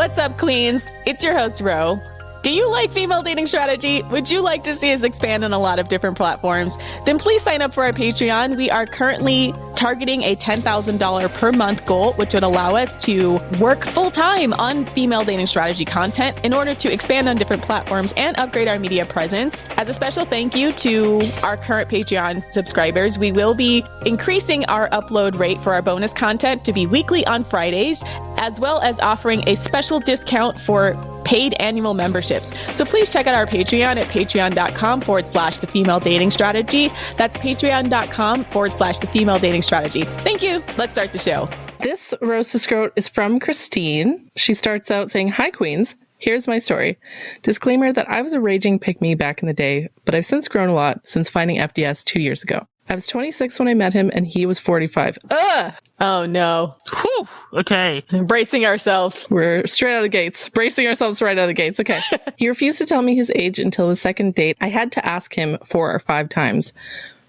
What's up, Queens? It's your host, Ro. Do you like female dating strategy? Would you like to see us expand on a lot of different platforms? Then please sign up for our Patreon. We are currently targeting a $10,000 per month goal, which would allow us to work full time on female dating strategy content in order to expand on different platforms and upgrade our media presence. As a special thank you to our current Patreon subscribers, we will be increasing our upload rate for our bonus content to be weekly on Fridays, as well as offering a special discount for paid annual memberships. So please check out our Patreon at patreon.com/the female dating strategy. That's patreon.com/the female dating strategy. Thank you. Let's start the show. This roast to Scrote is from Christine. She starts out saying, "Hi, Queens. Here's my story. Disclaimer that I was a raging pick-me back in the day, but I've since grown a lot since finding FDS 2 years ago. I was 26 when I met him, and he was 45. Ugh! Oh, no. Whew, okay. Bracing ourselves. We're straight out of the gates. Bracing ourselves right out of the gates. Okay. He refused to tell me his age until the second date. I had to ask him 4 or 5 times.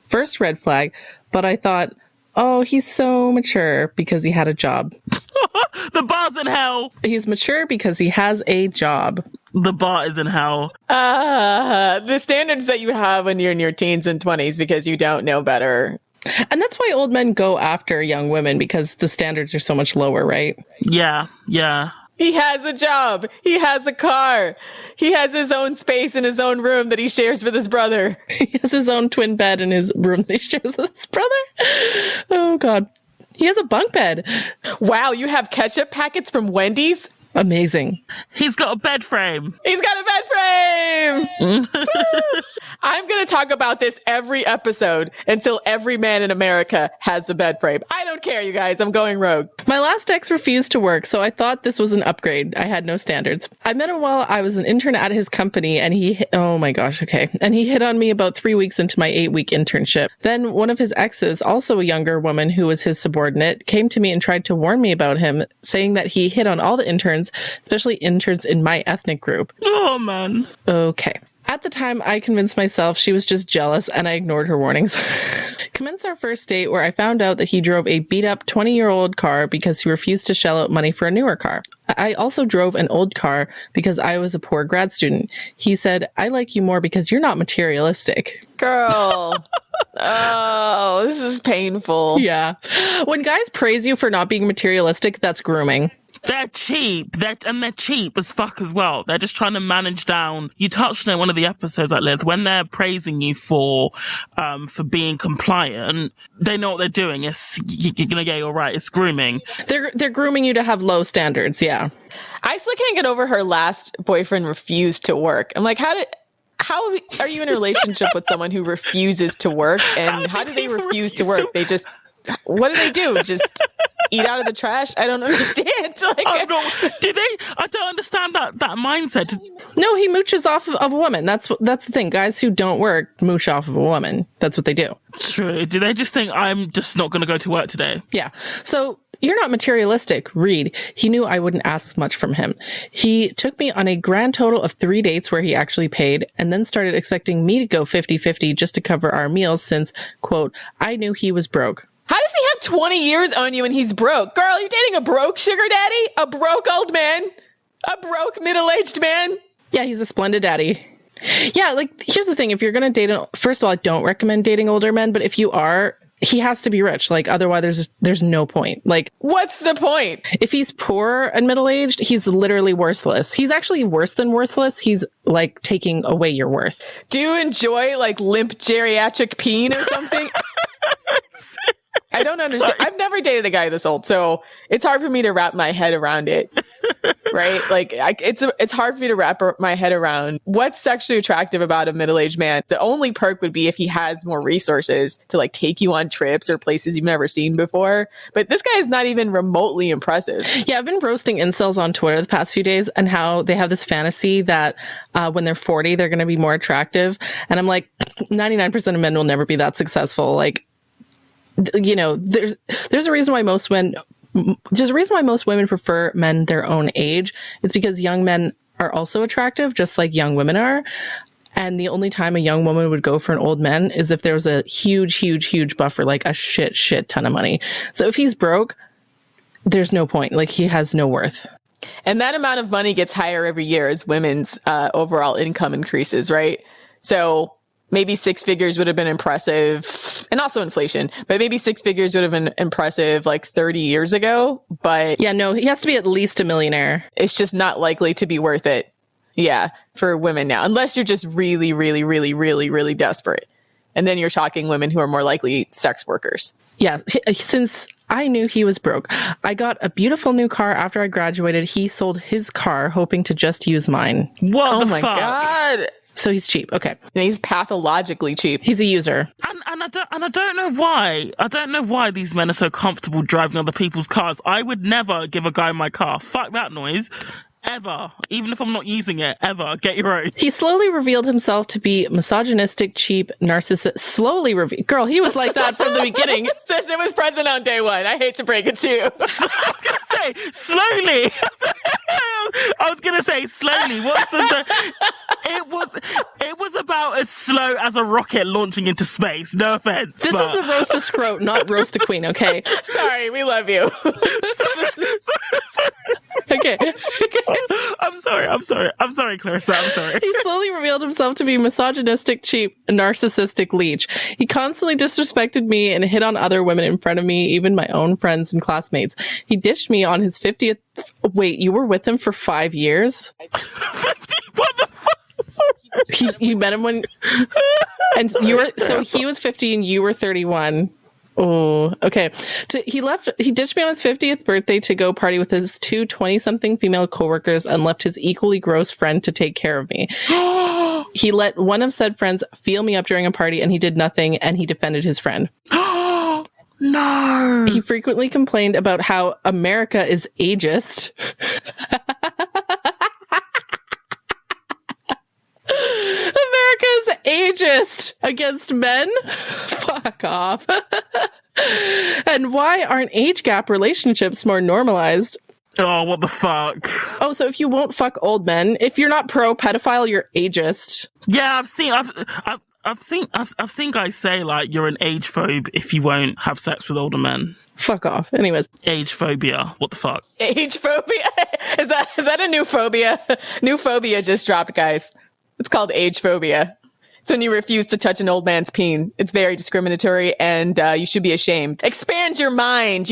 First red flag, but I thought, oh, he's so mature because he had a job. The bar's in hell. He's mature because he has a job. The bar is in hell. The standards that you have when you're in your teens and 20s because you don't know better. And that's why old men go after young women, because the standards are so much lower, right? Yeah. He has a job. He has a car. He has his own space in his own room that he shares with his brother. He has his own twin bed in his room that he shares with his brother. Oh, God. He has a bunk bed. Wow, you have ketchup packets from Wendy's? Amazing. He's got a bed frame. He's got a bed frame! I'm going to talk about this every episode until every man in America has a bed frame. I don't care, you guys. I'm going rogue. My last ex refused to work, so I thought this was an upgrade. I had no standards. I met him while I was an intern at his company, and oh my gosh, okay. And he hit on me about 3 weeks into my 8-week internship. Then one of his exes, also a younger woman who was his subordinate, came to me and tried to warn me about him, saying that he hit on all the interns, especially interns in my ethnic group. Oh, man. Okay. At the time, I convinced myself she was just jealous, and I ignored her warnings. Commence our first date, where I found out that he drove a beat-up 20-year-old car because he refused to shell out money for a newer car. I also drove an old car because I was a poor grad student. He said, I like you more because you're not materialistic. Girl. Oh, this is painful. Yeah. When guys praise you for not being materialistic, that's grooming. They're cheap. They're cheap as fuck as well. They're just trying to manage down. You touched on one of the episodes, like Liz, when they're praising you for being compliant, they know what they're doing. You're gonna get all right. It's grooming. They're grooming you to have low standards. Yeah. I still can't get over her last boyfriend refused to work. I'm like, how are you in a relationship with someone who refuses to work? And how do they refuse to work? They just, what do they do? Just eat out of the trash? I don't understand. I don't understand that mindset. No, he mooches off of a woman. That's the thing. Guys who don't work mooch off of a woman. That's what they do. True. Do they just think, I'm just not going to go to work today? Yeah. So you're not materialistic, Reed. He knew I wouldn't ask much from him. He took me on a grand total of 3 dates where he actually paid, and then started expecting me to go 50-50 just to cover our meals since, quote, I knew he was broke. How does he have 20 years on you and he's broke? Girl, you're dating a broke sugar daddy? A broke old man? A broke middle-aged man? Yeah, he's a splendid daddy. Yeah, like, here's the thing. If you're going to date, first of all, I don't recommend dating older men, but if you are, he has to be rich. Like, otherwise there's no point. Like, what's the point? If he's poor and middle-aged, he's literally worthless. He's actually worse than worthless. He's like taking away your worth. Do you enjoy like limp geriatric Peen or something? I don't understand. I've never dated a guy this old, so it's hard for me to wrap my head around it. Right? Like, it's hard for me to wrap my head around what's sexually attractive about a middle-aged man. The only perk would be if he has more resources to like take you on trips or places you've never seen before. But this guy is not even remotely impressive. Yeah, I've been roasting incels on Twitter the past few days and how they have this fantasy that when they're 40, they're going to be more attractive. And I'm like, 99% of men will never be that successful. Like, you know, there's a reason why most women prefer men their own age. It's because young men are also attractive, just like young women are. And the only time a young woman would go for an old man is if there was a huge buffer, like a shit ton of money. So if he's broke, there's no point. Like, he has no worth. And that amount of money gets higher every year as women's overall income increases, right? So maybe six figures would have been impressive, and also inflation, but maybe six figures would have been impressive like 30 years ago. But Yeah, no, he has to be at least a millionaire. it's just not likely to be worth it. Yeah, for women now, unless you're just really, really, really, really, really desperate. And then you're talking women who are more likely sex workers. Yeah, since I knew he was broke, I got a beautiful new car after I graduated. He sold his car hoping to just use mine. What the Oh my fuck? God. So he's cheap. Okay. And he's pathologically cheap. He's a user. And I don't know why. I don't know why these men are so comfortable driving other people's cars. I would never give a guy my car. Fuck that noise. Ever. Even if I'm not using it. Ever. Get your own. He slowly revealed himself to be misogynistic, cheap, narcissist. Slowly revealed. Girl, he was like that from the beginning. Says it was present on day one. I hate to break it to you. I was going to say, slowly. I was going to say, slowly. What's the... It was about as slow as a rocket launching into space. No offense. This is a roast of Scrote, not roast a queen, okay? Sorry, we love you. Okay. I'm sorry, Clarissa. I'm sorry. He slowly revealed himself to be misogynistic, cheap, narcissistic leech. He constantly disrespected me and hit on other women in front of me, even my own friends and classmates. He dished me on his 50th... Wait, you were with him for 5 years? 50? What the fuck? You met him when... And you were... So he was 50 and you were 31. Oh, okay. He ditched me on his 50th birthday to go party with his two 20-something female coworkers and left his equally gross friend to take care of me. He let one of said friends feel me up during a party and he did nothing and he defended his friend. No. He frequently complained about how America is ageist. America's ageist against men? Fuck off. And why aren't age gap relationships more normalized? Oh, what the fuck? Oh, so if you won't fuck old men, if you're not pro pedophile, you're ageist. Yeah, I've seen guys say like you're an age phobe if you won't have sex with older men. Fuck off. Anyways. Age phobia. What the fuck? Age phobia? Is that a new phobia? New phobia just dropped, guys. It's called age phobia. It's when you refuse to touch an old man's peen. It's very discriminatory and you should be ashamed. Expand your mind,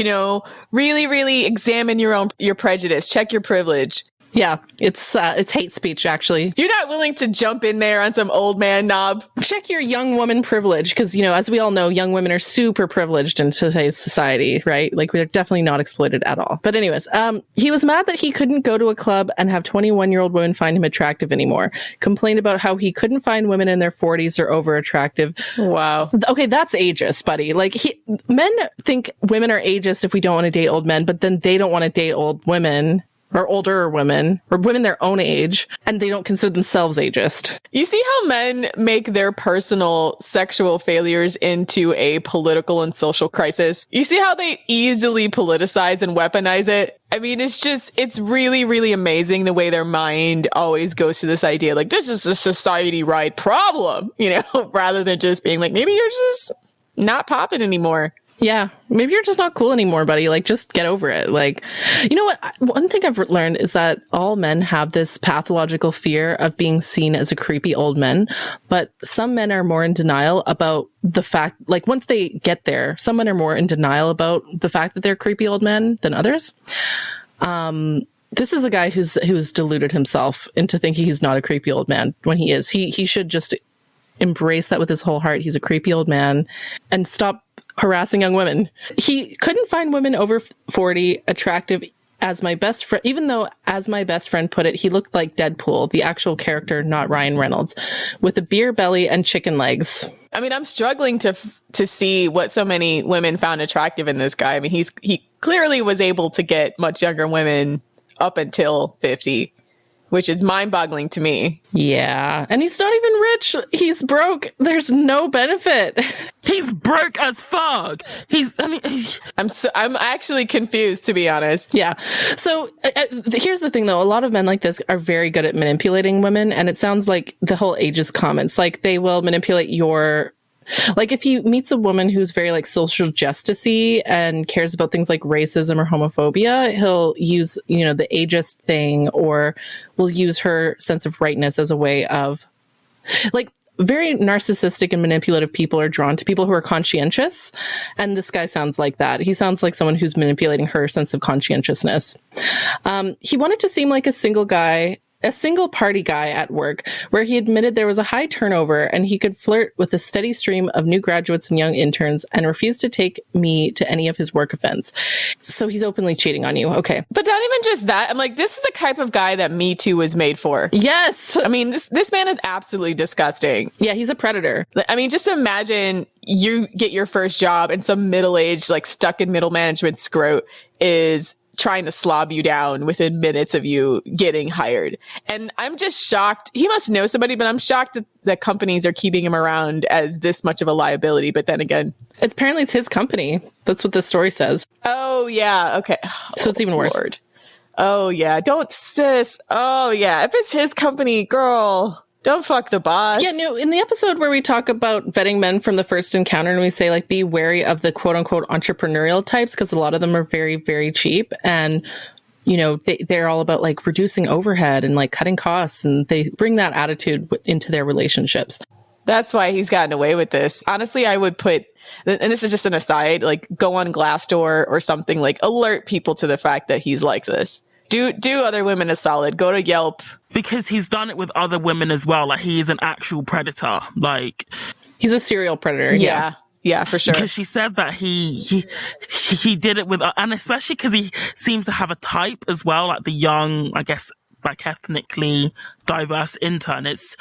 really, really examine your prejudice. Check your privilege. Yeah, it's hate speech, actually. If you're not willing to jump in there on some old man knob, check your young woman privilege, because, as we all know, young women are super privileged in today's society, right? Like, we're definitely not exploited at all. But anyways, he was mad that he couldn't go to a club and have 21-year-old women find him attractive anymore. Complained about how he couldn't find women in their 40s or over attractive. Wow. Okay, that's ageist, buddy. Like, men think women are ageist if we don't want to date old men, but then they don't want to date old women. Or older women, or women their own age, and they don't consider themselves ageist. You see how men make their personal sexual failures into a political and social crisis? You see how they easily politicize and weaponize it? I mean, it's really, really amazing the way their mind always goes to this idea, like, this is a society-wide problem, rather than just being like, maybe you're just not popping anymore. Yeah, maybe you're just not cool anymore, buddy. Like, just get over it. Like, you know what? One thing I've learned is that all men have this pathological fear of being seen as a creepy old man. But some men are more in denial about the fact, like, once they get there, some men are more in denial about the fact that they're creepy old men than others. This is a guy who's deluded himself into thinking he's not a creepy old man when he is. He should just embrace that with his whole heart. He's a creepy old man and stop harassing young women. He couldn't find women over 40 attractive as my best friend, even though, as my best friend put it, he looked like Deadpool, the actual character, not Ryan Reynolds, with a beer belly and chicken legs. I mean, I'm struggling to see what so many women found attractive in this guy. I mean, he clearly was able to get much younger women up until 50. Which is mind-boggling to me. Yeah. And he's not even rich. He's broke. There's no benefit. He's broke as fuck. I'm actually confused, to be honest. Yeah. So here's the thing, though. A lot of men like this are very good at manipulating women. And it sounds like the whole ageist comments, like they will manipulate your Like if he meets a woman who's very like social justicey and cares about things like racism or homophobia, he'll use, you know, the ageist thing, or will use her sense of rightness as a way of, like, very narcissistic and manipulative people are drawn to people who are conscientious. And this guy sounds like that. He sounds like someone who's manipulating her sense of conscientiousness. He wanted to seem like a single party guy at work, where he admitted there was a high turnover and he could flirt with a steady stream of new graduates and young interns and refused to take me to any of his work events. So he's openly cheating on you. Okay. But not even just that. I'm like, this is the type of guy that Me Too was made for. Yes. I mean, this man is absolutely disgusting. Yeah, he's a predator. I mean, just imagine you get your first job and some middle-aged, like stuck in middle management scrote is trying to slob you down within minutes of you getting hired. And I'm just shocked. He must know somebody, but I'm shocked that companies are keeping him around as this much of a liability. But then again, apparently it's his company. That's what this story says. Oh, yeah. Okay. So it's even worse. Lord. Oh, yeah. Don't sis. Oh, yeah. If it's his company, girl, don't fuck the boss. Yeah, no, in the episode where we talk about vetting men from the first encounter, and we say, like, be wary of the quote unquote entrepreneurial types, because a lot of them are very, very cheap. And, you know, they're all about like reducing overhead and like cutting costs. And they bring that attitude into their relationships. That's why he's gotten away with this. Honestly, I would put, and this is just an aside, like go on Glassdoor or something, like alert people to the fact that he's like this. Do other women a solid. Go to Yelp. Because he's done it with other women as well. Like, he is an actual predator. Like, he's a serial predator. Yeah, for sure. Because she said that he did it with, and especially because he seems to have a type as well, like the young, I guess, like ethnically diverse intern. It's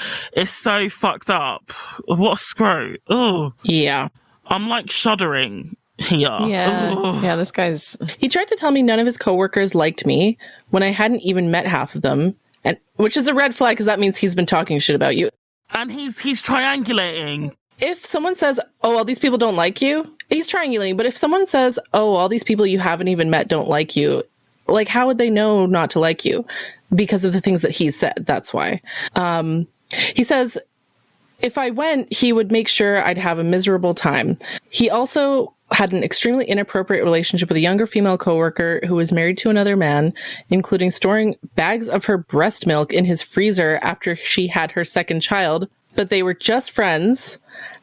so fucked up. What a scrote. Oh, yeah. I'm like shuddering here. Yeah. Ugh. Yeah, this guy's. He tried to tell me none of his coworkers liked me when I hadn't even met half of them, and which is a red flag because that means he's been talking shit about you. And he's triangulating. If someone says, "Oh, all these people don't like you," he's triangulating. But if someone says, "Oh, all these people you haven't even met don't like you," like how would they know not to like you? Because of the things that he said. That's why. He says, if I went, he would make sure I'd have a miserable time. He also had an extremely inappropriate relationship with a younger female coworker who was married to another man, including storing bags of her breast milk in his freezer after she had her second child. But they were just friends,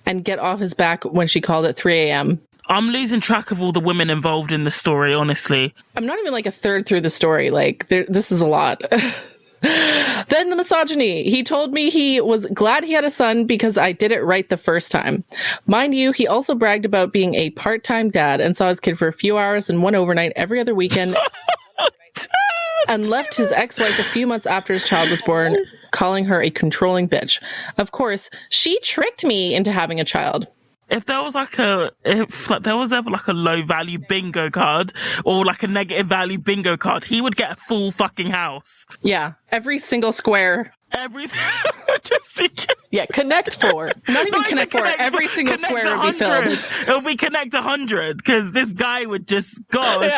and get off his back when she called at 3 a.m. I'm losing track of all the women involved in the story, honestly. I'm not even like a third through the story. Like, this is a lot. Then the misogyny. He told me he was glad he had a son because I did it right the first time. Mind you, he also bragged about being a part-time dad and saw his kid for a few hours and one overnight every other weekend and left his ex-wife a few months after his child was born, calling her a controlling bitch. Of course, she tricked me into having a child. If there was ever like a low value bingo card or like a negative value bingo card, he would get a full fucking house. Yeah, every single square. Yeah, Connect 4. Not even Connect 4. Every single square would be filled. It'll be Connect 100 because this guy would just, gosh,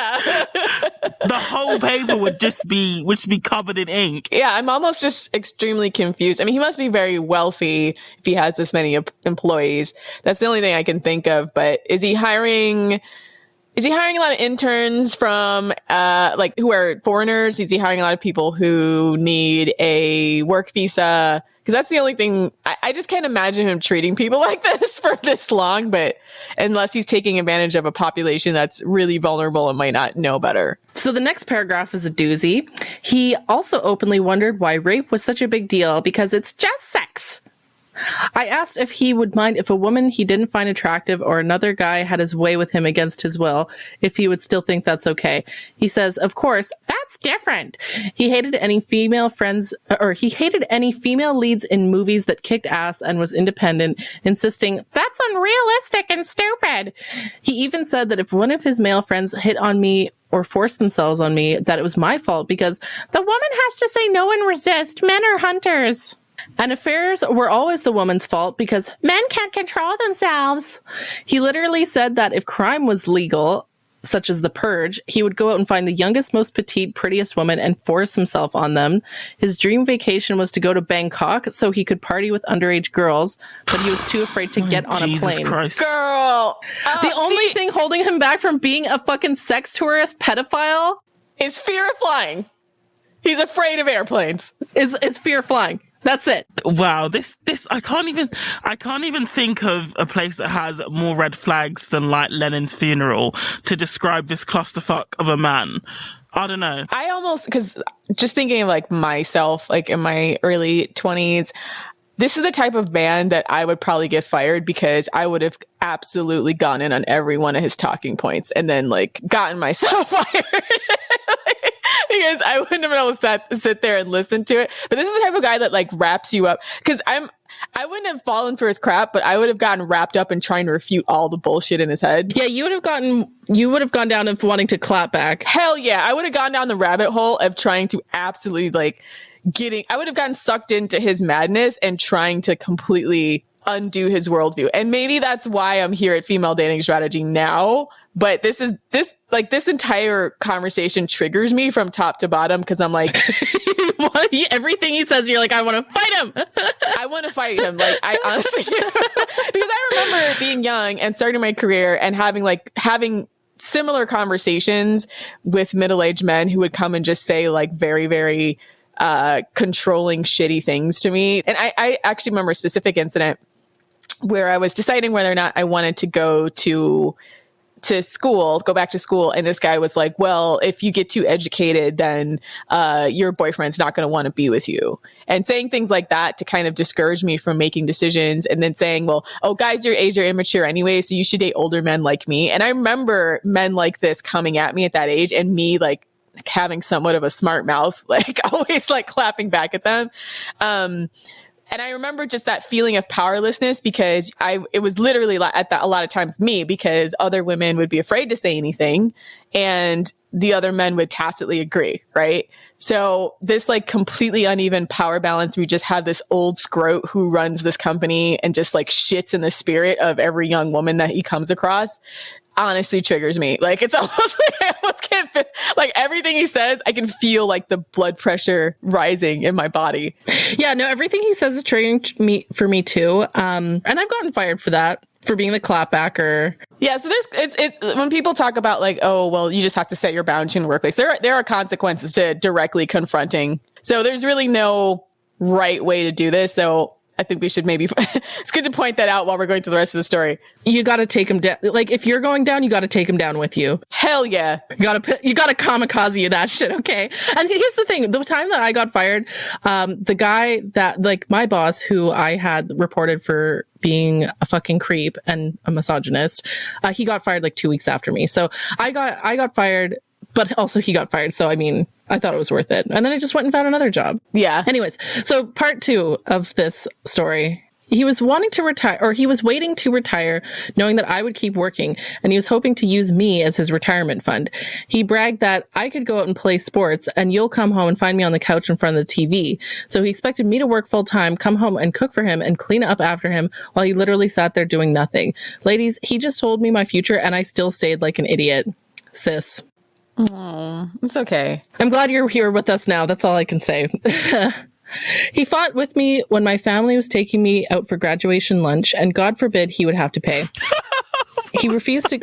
the whole paper would be covered in ink. Yeah, I'm almost just extremely confused. I mean, he must be very wealthy if he has this many employees. That's the only thing I can think of. But is he hiring a lot of interns from like who are foreigners? Is he hiring a lot of people who need a work visa? Because that's the only thing. I just can't imagine him treating people like this for this long. But unless he's taking advantage of a population that's really vulnerable and might not know better. So the next paragraph is a doozy. He also openly wondered why rape was such a big deal because it's just sex. I asked if he would mind if a woman he didn't find attractive or another guy had his way with him against his will, if he would still think that's okay. He says, of course, that's different. He hated any female leads in movies that kicked ass and was independent, insisting, that's unrealistic and stupid. He even said that if one of his male friends hit on me or forced themselves on me, that it was my fault because the woman has to say no and resist. Men are hunters. And affairs were always the woman's fault because men can't control themselves. He literally said that if crime was legal, such as The Purge, he would go out and find the youngest, most petite, prettiest woman and force himself on them. His dream vacation was to go to Bangkok so he could party with underage girls, but he was too afraid to get on Jesus a plane. Christ. Girl. The only thing holding him back from being a fucking sex tourist pedophile is fear of flying. He's afraid of airplanes. Is fear of flying. That's it. Wow, this I can't even think of a place that has more red flags than like Lenin's funeral to describe this clusterfuck of a man. I don't know. I almost, because just thinking of like myself, like in my early 20s, this is the type of man that I would probably get fired because I would have absolutely gone in on every one of his talking points and then like gotten myself fired. Because I wouldn't have been able to sit there and listen to it. But this is the type of guy that like wraps you up. Because I wouldn't have fallen for his crap, but I would have gotten wrapped up in trying to refute all the bullshit in his head. Yeah, you would have gone down of wanting to clap back. Hell yeah. I would have gone down the rabbit hole of trying to absolutely like I would have gotten sucked into his madness and trying to completely undo his worldview. And maybe that's why I'm here at Female Dating Strategy now. But this entire conversation triggers me from top to bottom because I'm like, everything he says, you're like, I want to fight him. I want to fight him. Like, I honestly do. Because I remember being young and starting my career and having similar conversations with middle-aged men who would come and just say like very, very controlling, shitty things to me. And I actually remember a specific incident where I was deciding whether or not I wanted to go back to school. And this guy was like, well, if you get too educated, then your boyfriend's not going to want to be with you. And saying things like that to kind of discourage me from making decisions. And then saying, well, oh, guys your age are immature anyway, so you should date older men like me. And I remember men like this coming at me at that age and me like having somewhat of a smart mouth, like always like clapping back at them. And I remember just that feeling of powerlessness because it was literally a lot of times me because other women would be afraid to say anything and the other men would tacitly agree, right? So this like completely uneven power balance, we just have this old scrote who runs this company and just like shits in the spirit of every young woman that he comes across. Honestly triggers me. Like it's almost like I almost can't like everything he says, I can feel like the blood pressure rising in my body. Yeah, no, everything he says is triggering for me too. And I've gotten fired for that, for being the clapbacker. Yeah, so when people talk about like, oh, well, you just have to set your boundaries in the workplace. There are consequences to directly confronting. So there's really no right way to do this. So I think we should maybe, it's good to point that out while we're going through the rest of the story. You got to take him down. Like if you're going down, you got to take him down with you. Hell yeah. You got to kamikaze you that shit. Okay. And here's the thing. The time that I got fired, the guy that like my boss who I had reported for being a fucking creep and a misogynist, he got fired like 2 weeks after me. So I got fired, but also he got fired. So, I mean, I thought it was worth it. And then I just went and found another job. Yeah. Anyways, so part 2 of this story, he was wanting to retire, or he was waiting to retire, knowing that I would keep working, and he was hoping to use me as his retirement fund. He bragged that I could go out and play sports, and you'll come home and find me on the couch in front of the TV. So he expected me to work full time, come home and cook for him, and clean up after him, while he literally sat there doing nothing. Ladies, he just told me my future, and I still stayed like an idiot. Sis. Oh, it's okay. I'm glad you're here with us now. That's all I can say. He fought with me when my family was taking me out for graduation lunch, and God forbid he would have to pay. He refused to...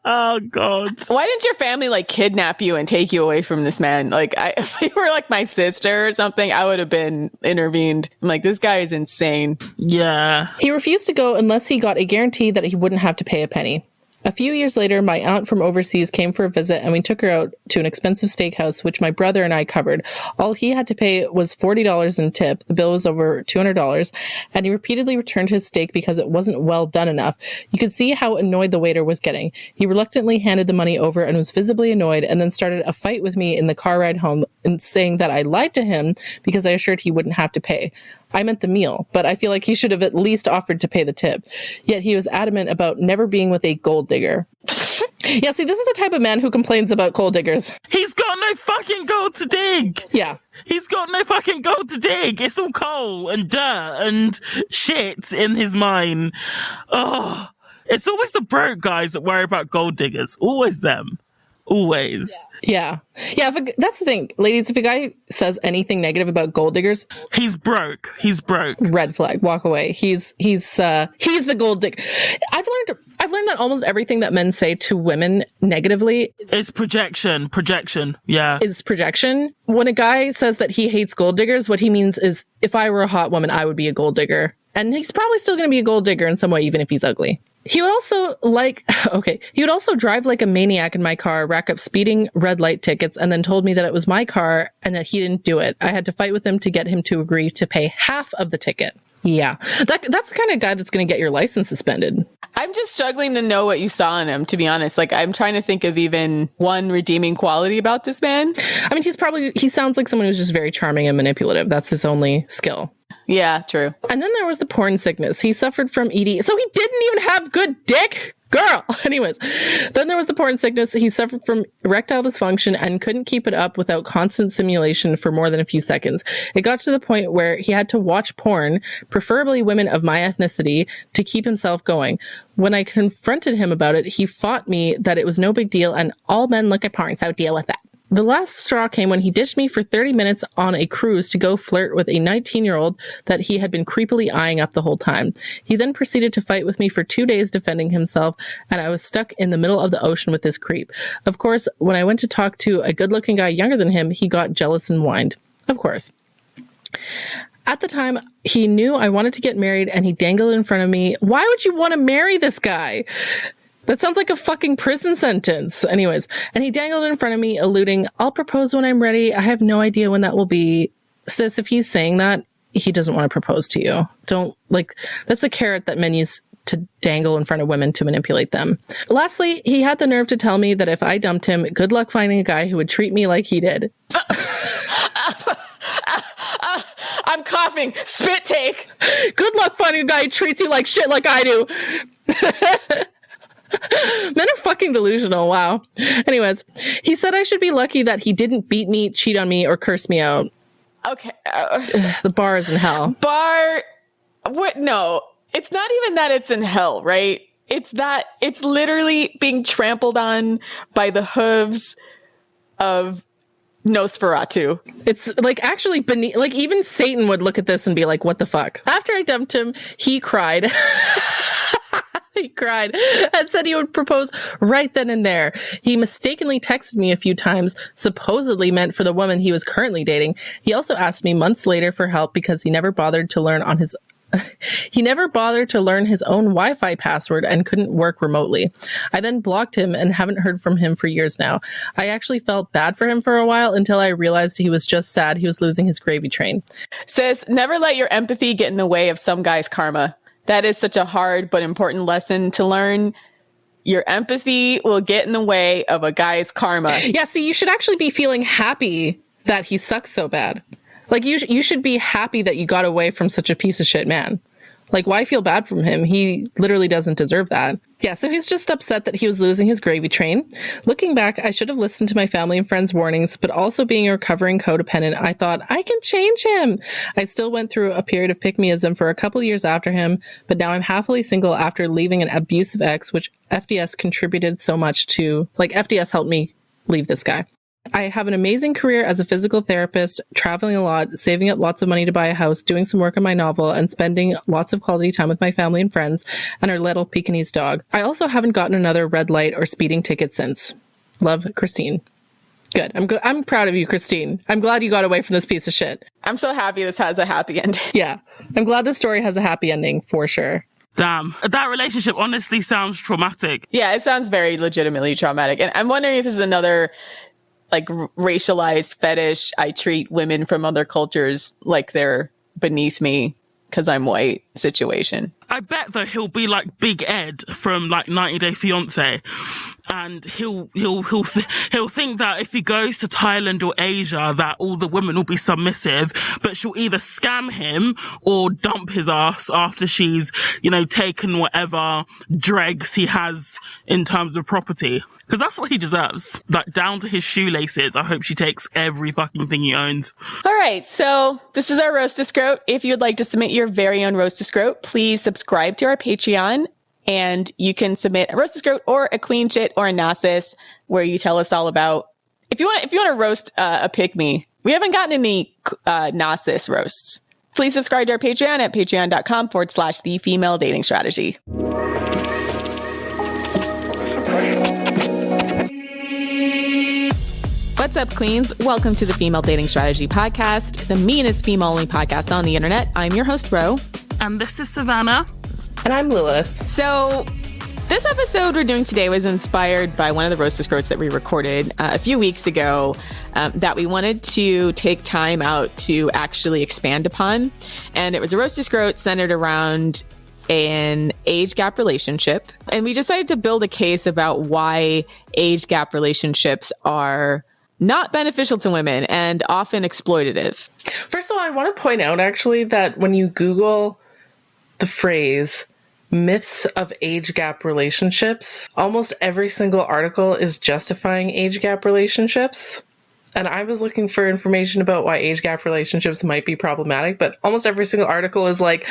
Oh, God. Why didn't your family like kidnap you and take you away from this man? Like, if you were like my sister or something, I would have been intervened. I'm like, this guy is insane. Yeah. He refused to go unless he got a guarantee that he wouldn't have to pay a penny. A few years later, my aunt from overseas came for a visit, and we took her out to an expensive steakhouse, which my brother and I covered. All he had to pay was $40 in tip. The bill was over $200, and he repeatedly returned his steak because it wasn't well done enough. You could see how annoyed the waiter was getting. He reluctantly handed the money over and was visibly annoyed, and then started a fight with me in the car ride home, and saying that I lied to him because I assured he wouldn't have to pay. I meant the meal, but I feel like he should have at least offered to pay the tip. Yet he was adamant about never being with a gold digger. Yeah, see, this is the type of man who complains about gold diggers. He's got no fucking gold to dig. Yeah. He's got no fucking gold to dig. It's all coal and dirt and shit in his mine. Oh, It's always the broke guys that worry about gold diggers. Always them. Always. Yeah. That's the thing, ladies. If a guy says anything negative about gold diggers, he's broke. Red flag. Walk away. He's the gold digger. I've learned that almost everything that men say to women negatively is projection. Yeah. Is projection. When a guy says that he hates gold diggers, what he means is, if I were a hot woman, I would be a gold digger. And he's probably still going to be a gold digger in some way, even if he's ugly. He would also drive like a maniac in my car, rack up speeding red light tickets, and then told me that it was my car and that he didn't do it. I had to fight with him to get him to agree to pay half of the ticket. Yeah, that's the kind of guy that's going to get your license suspended. I'm just struggling to know what you saw in him, to be honest. Like, I'm trying to think of even one redeeming quality about this man. I mean, he sounds like someone who's just very charming and manipulative. That's his only skill. Yeah, true. And then there was the porn sickness. He suffered from ED. So he didn't even have good dick? Girl. Anyways, then there was the porn sickness. He suffered from erectile dysfunction and couldn't keep it up without constant stimulation for more than a few seconds. It got to the point where he had to watch porn, preferably women of my ethnicity, to keep himself going. When I confronted him about it, he fought me that it was no big deal and all men look at porn, so deal with that. The last straw came when he ditched me for 30 minutes on a cruise to go flirt with a 19-year-old that he had been creepily eyeing up the whole time. He then proceeded to fight with me for 2 days defending himself, and I was stuck in the middle of the ocean with this creep. Of course, when I went to talk to a good-looking guy younger than him, he got jealous and whined. Of course. At the time, he knew I wanted to get married, and he dangled in front of me. Why would you want to marry this guy? That sounds like a fucking prison sentence. Anyways, and he dangled in front of me, alluding, I'll propose when I'm ready. I have no idea when that will be. Sis, if he's saying that, he doesn't want to propose to you. That's a carrot that men use to dangle in front of women to manipulate them. Lastly, he had the nerve to tell me that if I dumped him, good luck finding a guy who would treat me like he did. I'm coughing. Spit take. Good luck finding a guy who treats you like shit like I do. Men are fucking delusional. Wow. Anyways, he said I should be lucky that he didn't beat me, cheat on me, or curse me out. Okay. The bar is in hell. What? No, it's not even that it's in hell, right? It's that it's literally being trampled on by the hooves of Nosferatu. It's like actually beneath, like even Satan would look at this and be like, what the fuck? After I dumped him, he cried. He cried and said he would propose right then and there. He mistakenly texted me a few times, supposedly meant for the woman he was currently dating. He also asked me months later for help because he never bothered to learn his own Wi-Fi password and couldn't work remotely. I then blocked him and haven't heard from him for years now. I actually felt bad for him for a while until I realized he was just sad he was losing his gravy train. Says, never let your empathy get in the way of some guy's karma. That is such a hard but important lesson to learn. Your empathy will get in the way of a guy's karma. Yeah, see, you should actually be feeling happy that he sucks so bad. Like, you should be happy that you got away from such a piece of shit man. Like, why feel bad from him? He literally doesn't deserve that. Yeah, so he's just upset that he was losing his gravy train. Looking back, I should have listened to my family and friends' warnings, but also being a recovering codependent, I thought, I can change him. I still went through a period of pick-meism for a couple years after him, but now I'm happily single after leaving an abusive ex, which FDS contributed so much to. Like, FDS helped me leave this guy. I have an amazing career as a physical therapist, traveling a lot, saving up lots of money to buy a house, doing some work on my novel, and spending lots of quality time with my family and friends and our little Pekingese dog. I also haven't gotten another red light or speeding ticket since. Love, Christine. Good. I'm proud of you, Christine. I'm glad you got away from this piece of shit. I'm so happy this has a happy ending. Yeah. I'm glad this story has a happy ending, for sure. Damn. That relationship honestly sounds traumatic. Yeah, it sounds very legitimately traumatic. And I'm wondering if this is another like racialized fetish. I treat women from other cultures like they're beneath me because I'm white situation. I bet though he'll be like Big Ed from like 90 Day Fiancé, and he'll think that if he goes to Thailand or Asia that all the women will be submissive, but she'll either scam him or dump his ass after she's, taken whatever dregs he has in terms of property. Because that's what he deserves. Like, down to his shoelaces. I hope she takes every fucking thing he owns. All right, so this is our Roast to Scrote. If you'd like to submit your very own Roast to Scrote, please subscribe to our Patreon And you can submit a roast a scrote or a queen shit or a Gnosis where you tell us all about, if you want to roast a pick me. We haven't gotten any Gnosis roasts. Please subscribe to our Patreon at patreon.com/the female dating strategy. What's up, queens? Welcome to the Female Dating Strategy Podcast, the meanest female-only podcast on the internet. I'm your host, Ro. And this is Savannah. And I'm Lilith. So this episode we're doing today was inspired by one of the roast a scrotes that we recorded a few weeks ago that we wanted to take time out to actually expand upon. And it was a roast a scrote centered around an age gap relationship. And we decided to build a case about why age gap relationships are not beneficial to women and often exploitative. First of all, I want to point out actually that when you Google the phrase myths of age gap relationships, almost every single article is justifying age gap relationships. And I was looking for information about why age gap relationships might be problematic, but almost every single article is like,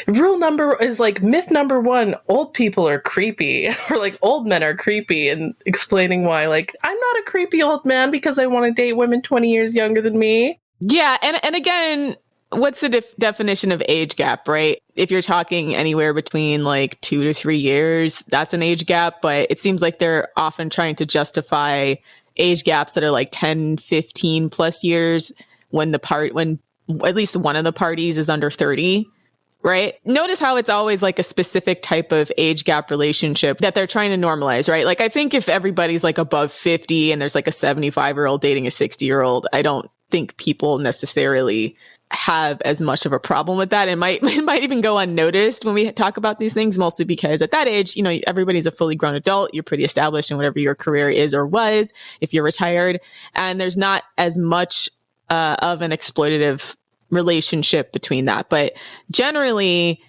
myth number one, old people are creepy, or like old men are creepy, and explaining why, like, I'm not a creepy old man because I want to date women 20 years younger than me. Yeah. And again, what's the definition of age gap, right? If you're talking anywhere between like 2 to 3 years, that's an age gap. But it seems like they're often trying to justify age gaps that are like 10, 15 plus years when at least one of the parties is under 30, right? Notice how it's always like a specific type of age gap relationship that they're trying to normalize, right? Like I think if everybody's like above 50 and there's like a 75-year-old dating a 60-year-old, I don't think people necessarily have as much of a problem with that. It might even go unnoticed when we talk about these things, mostly because at that age, you know, everybody's a fully grown adult. You're pretty established in whatever your career is or was, if you're retired. And there's not as much of an exploitative relationship between that. But generally,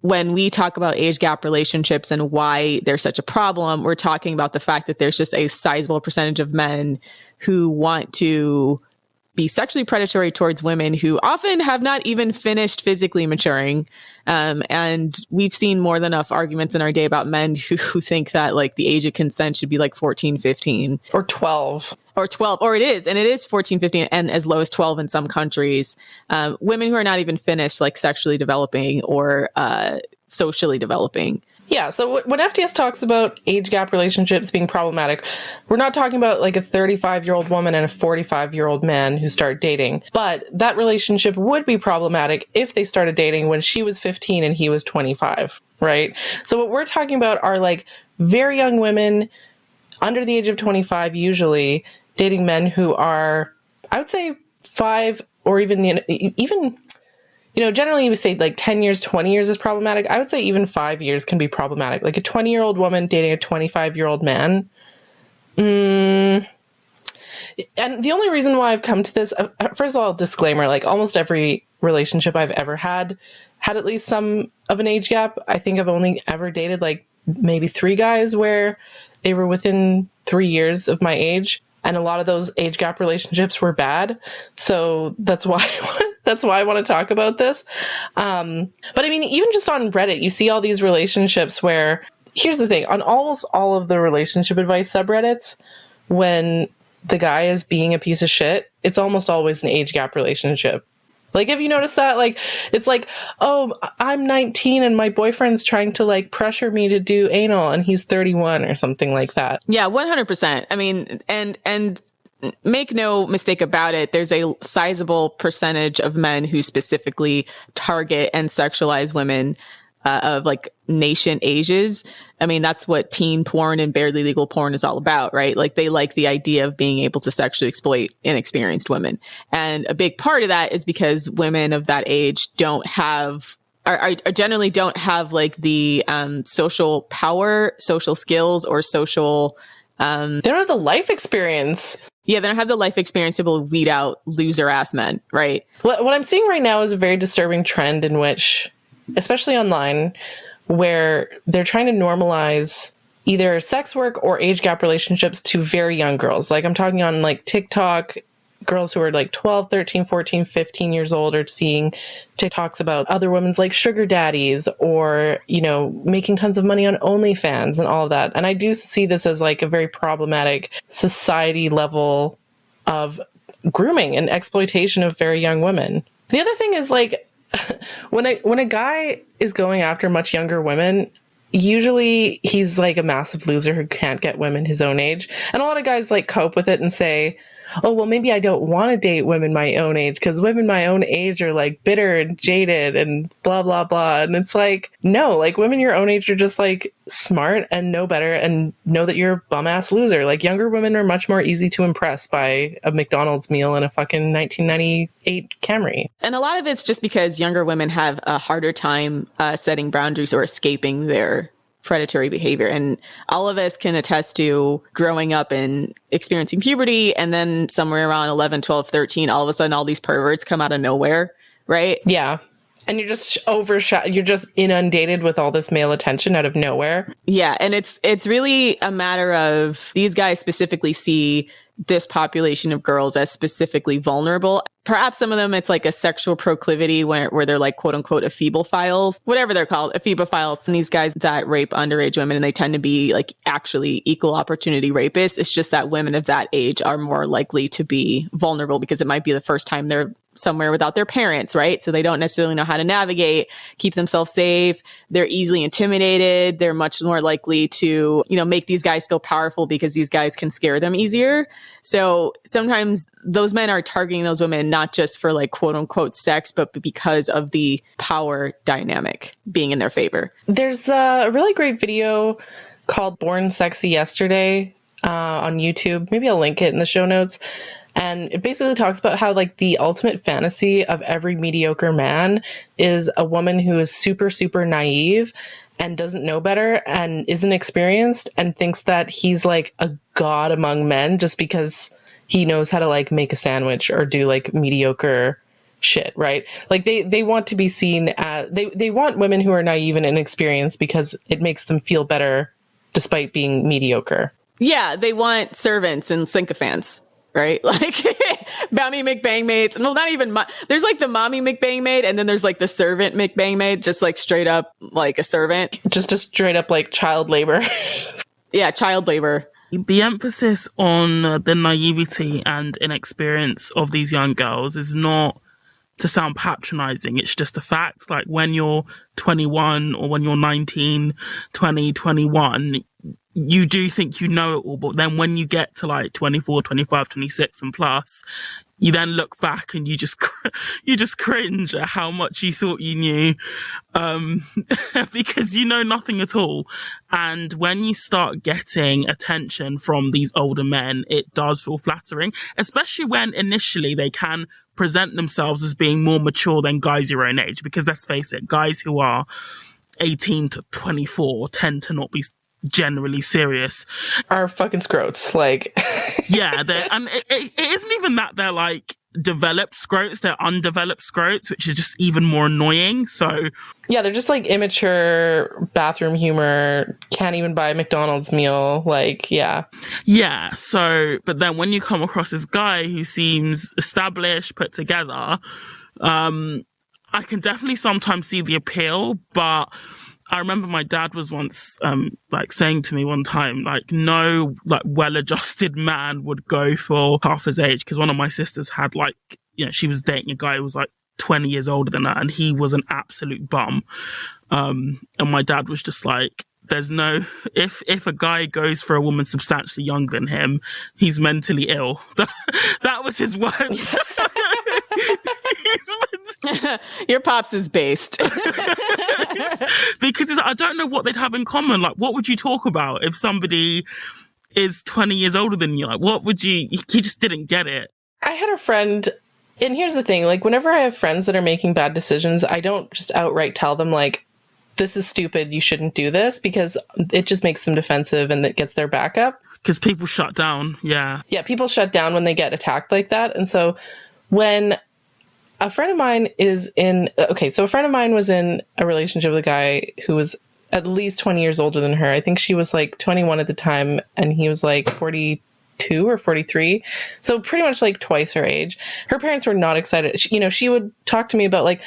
when we talk about age gap relationships and why they're such a problem, we're talking about the fact that there's just a sizable percentage of men who want to be sexually predatory towards women who often have not even finished physically maturing. And we've seen more than enough arguments in our day about men who think that like the age of consent should be like 14, 15. Or 12. Or 12, or it is 14, 15, and as low as 12 in some countries. Women who are not even finished like sexually developing or socially developing. Yeah, so when FDS talks about age gap relationships being problematic, we're not talking about like a 35-year-old woman and a 45-year-old man who start dating. But that relationship would be problematic if they started dating when she was 15 and he was 25, right? So what we're talking about are like very young women under the age of 25 usually dating men who are, I would say 5 or even generally we say like 10 years, 20 years is problematic. I would say even 5 years can be problematic. Like a 20-year-old woman dating a 25-year-old man. And the only reason why I've come to this, first of all, disclaimer, like almost every relationship I've ever had at least some of an age gap. I think I've only ever dated like maybe 3 guys where they were within 3 years of my age. And a lot of those age gap relationships were bad. So that's why I want to talk about this. But I mean, even just on Reddit, you see all these relationships where, here's the thing, on almost all of the relationship advice subreddits, when the guy is being a piece of shit, it's almost always an age gap relationship. Like, have you noticed that? Like, it's like, oh, I'm 19 and my boyfriend's trying to like pressure me to do anal and he's 31 or something like that. Yeah, 100%. I mean, and make no mistake about it, there's a sizable percentage of men who specifically target and sexualize women of like nascent ages. I mean, that's what teen porn and barely legal porn is all about, right? Like they like the idea of being able to sexually exploit inexperienced women. And a big part of that is because women of that age generally don't have like the social power, social skills, or social... they don't have the life experience. Yeah, they don't have the life experience to be able to weed out loser ass men, right? What I'm seeing right now is a very disturbing trend in which, especially online, where they're trying to normalize either sex work or age gap relationships to very young girls. Like I'm talking on like TikTok, girls who are like 12, 13, 14, 15 years old are seeing TikToks about other women's like sugar daddies or, you know, making tons of money on OnlyFans and all of that. And I do see this as like a very problematic society level of grooming and exploitation of very young women. The other thing is like when a guy is going after much younger women, usually he's like a massive loser who can't get women his own age. And a lot of guys like cope with it and say, oh, well, maybe I don't want to date women my own age because women my own age are like bitter and jaded and blah, blah, blah. And it's like, no, like women your own age are just like smart and know better and know that you're a bum ass loser. Like younger women are much more easy to impress by a McDonald's meal and a fucking 1998 Camry. And a lot of it's just because younger women have a harder time setting boundaries or escaping their predatory behavior. And all of us can attest to growing up and experiencing puberty. And then somewhere around 11, 12, 13, all of a sudden, all these perverts come out of nowhere. Right. Yeah. And you're just you're just inundated with all this male attention out of nowhere. Yeah. And it's really a matter of these guys specifically see this population of girls as specifically vulnerable. Perhaps some of them, it's like a sexual proclivity where they're like, quote unquote, ephebophiles, whatever they're called, ephebophiles. And these guys that rape underage women, and they tend to be like actually equal opportunity rapists. It's just that women of that age are more likely to be vulnerable because it might be the first time they're somewhere without their parents, right? So they don't necessarily know how to navigate, keep themselves safe. They're easily intimidated. They're much more likely to, you know, make these guys feel powerful because these guys can scare them easier. So sometimes those men are targeting those women, not just for like quote unquote sex, but because of the power dynamic being in their favor. There's a really great video called Born Sexy Yesterday on YouTube. Maybe I'll link it in the show notes. And it basically talks about how like the ultimate fantasy of every mediocre man is a woman who is super, super naive and doesn't know better and isn't experienced and thinks that he's like a god among men just because he knows how to like make a sandwich or do like mediocre shit, right? Like they want to be seen as they want women who are naive and inexperienced because it makes them feel better despite being mediocre. Yeah, they want servants and sycophants. Right? Like mommy McBang maids. No, not even there's like the mommy McBang maid and then there's like the servant McBang maid, just like straight up like a servant. Just a straight up like child labor. Yeah, child labor. The emphasis on the naivety and inexperience of these young girls is not to sound patronizing. It's just a fact. Like when you're 21 or when you're 19, 20, 21, you do think you know it all, but then when you get to like 24, 25, 26 and plus, you then look back and you just cringe at how much you thought you knew, because you know nothing at all. And when you start getting attention from these older men, it does feel flattering, especially when initially they can present themselves as being more mature than guys your own age. Because let's face it, guys who are 18 to 24 tend to not be generally serious. Are fucking scrotes. Like, yeah, and it isn't even that they're like developed scrotes, they're undeveloped scrotes, which is just even more annoying. So yeah, they're just like immature bathroom humor, can't even buy a McDonald's meal. Like, yeah. So but then when you come across this guy who seems established, put together, I can definitely sometimes see the appeal, but I remember my dad was once, like saying to me one time, like, no, like well-adjusted man would go for half his age. Cause one of my sisters had like, you know, she was dating a guy who was like 20 years older than her and he was an absolute bum. And my dad was just like, there's no, if a guy goes for a woman substantially younger than him, he's mentally ill. That was his words. Your pops is based. Because I don't know what they'd have in common. Like, what would you talk about if somebody is 20 years older than you? Like, what would you... He just didn't get it. I had a friend... And here's the thing. Like, whenever I have friends that are making bad decisions, I don't just outright tell them, like, this is stupid, you shouldn't do this, because it just makes them defensive and it gets their back up. Because people shut down, yeah. Yeah, people shut down when they get attacked like that. And so when... A friend of mine was in a relationship with a guy who was at least 20 years older than her. I think she was like 21 at the time and he was like 42 42 or 43. So pretty much like twice her age. Her parents were not excited. She would talk to me about like,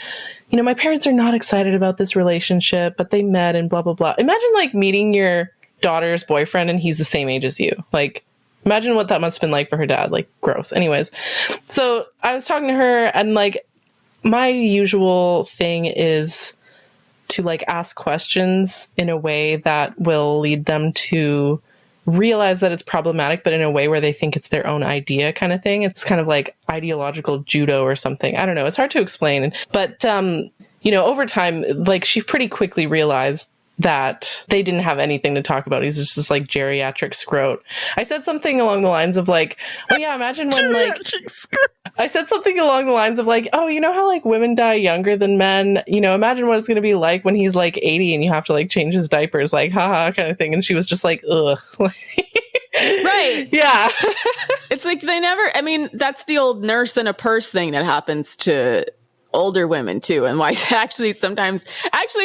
my parents are not excited about this relationship, but they met and blah, blah, blah. Imagine like meeting your daughter's boyfriend and he's the same age as you. Like, imagine what that must have been like for her dad. Like, gross. Anyways, so I was talking to her and like, my usual thing is to like ask questions in a way that will lead them to realize that it's problematic, but in a way where they think it's their own idea kind of thing. It's kind of like ideological judo or something. I don't know. It's hard to explain. But, over time, like she pretty quickly realized that they didn't have anything to talk about. He's just this like geriatric scrote. I said something along the lines of like, oh yeah, imagine when like, I said something along the lines of like, oh, you know how like women die younger than men? Imagine what it's going to be like when he's like 80 and you have to like change his diapers, like, haha, kind of thing. And she was just like, ugh. Right. Yeah. It's like that's the old nurse in a purse thing that happens to older women too, and why actually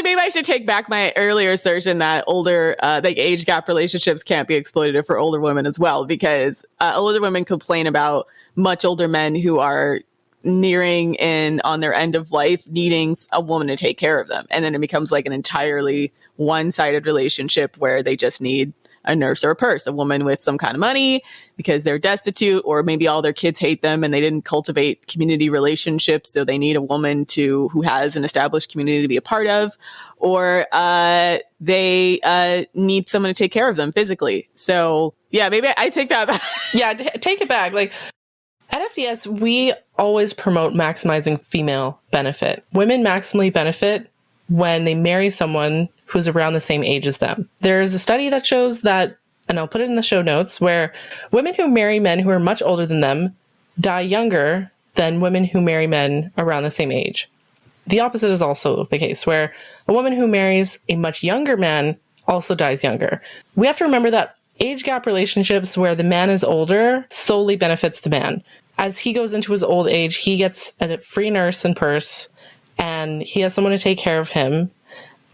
maybe I should take back my earlier assertion that older like age gap relationships can't be exploitative for older women as well, because older women complain about much older men who are nearing in on their end of life needing a woman to take care of them, and then it becomes like an entirely one-sided relationship where they just need a nurse or a purse, a woman with some kind of money because they're destitute, or maybe all their kids hate them and they didn't cultivate community relationships, so they need a woman who has an established community to be a part of, or they need someone to take care of them physically. So yeah, maybe I take that back. Yeah, take it back. Like at FDS, we always promote maximizing female benefit. Women maximally benefit when they marry someone who's around the same age as them. There's a study that shows that, and I'll put it in the show notes, where women who marry men who are much older than them die younger than women who marry men around the same age. The opposite is also the case, where a woman who marries a much younger man also dies younger. We have to remember that age gap relationships where the man is older solely benefits the man. As he goes into his old age, he gets a free nurse and purse, and he has someone to take care of him.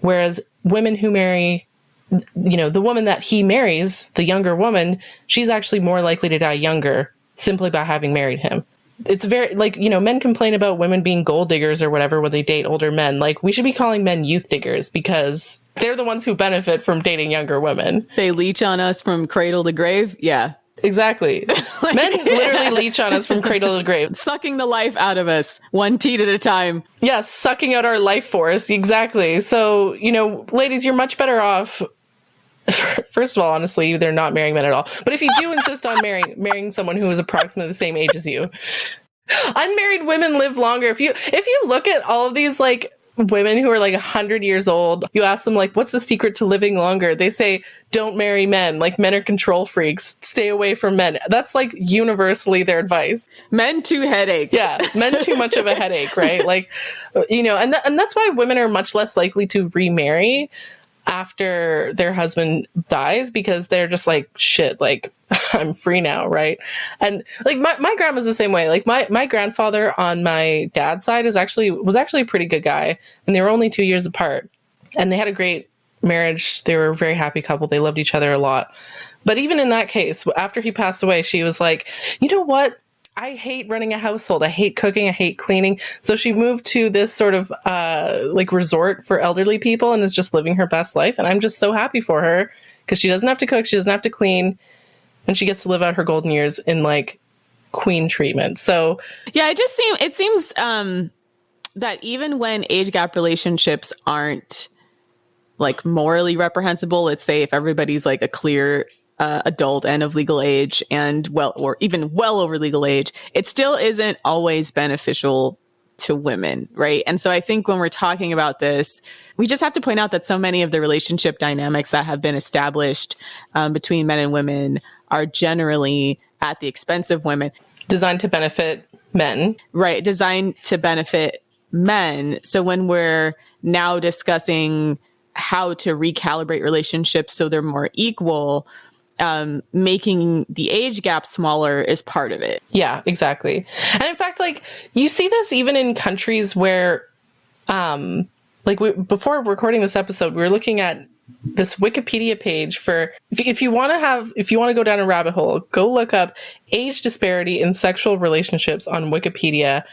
Whereas women who marry, the woman that he marries, the younger woman, she's actually more likely to die younger simply by having married him. It's very, like, men complain about women being gold diggers or whatever when they date older men. Like, we should be calling men youth diggers because they're the ones who benefit from dating younger women. They leech on us from cradle to grave. Yeah. Exactly. Men literally leech on us from cradle to grave. Sucking the life out of us, one teat at a time. Yes, sucking out our life force. Exactly. So, ladies, you're much better off. First of all, honestly, they're not marrying men at all. But if you do insist on marrying someone who is approximately the same age as you, unmarried women live longer. If you look at all of these, like, women who are like 100 years old, you ask them like, what's the secret to living longer? They say, don't marry men. Like, men are control freaks. Stay away from men. That's like universally their advice. Men too headache. Yeah. Men too much of a headache, right? Like, and that's why women are much less likely to remarry after their husband dies, because they're just like, shit, like, I'm free now, right? And like my grandma's the same way. Like my grandfather on my dad's side was actually a pretty good guy, and they were only 2 years apart, and they had a great marriage. They were a very happy couple. They loved each other a lot. But even in that case, after he passed away, she was like, you know what? I hate running a household. I hate cooking. I hate cleaning. So she moved to this sort of like resort for elderly people and is just living her best life. And I'm just so happy for her because she doesn't have to cook. She doesn't have to clean. And she gets to live out her golden years in like queen treatment. So yeah, it seems that even when age gap relationships aren't like morally reprehensible, let's say if everybody's like a clear adult and of legal age and or even well over legal age, it still isn't always beneficial to women, right? And so I think when we're talking about this, we just have to point out that so many of the relationship dynamics that have been established between men and women are generally at the expense of women. Designed to benefit men. Right, designed to benefit men. So when we're now discussing how to recalibrate relationships so they're more equal, making the age gap smaller is part of it. Yeah, exactly. And in fact, like, you see this even in countries where, before recording this episode, we were looking at this Wikipedia page for, if you want to go down a rabbit hole, go look up age disparity in sexual relationships on Wikipedia.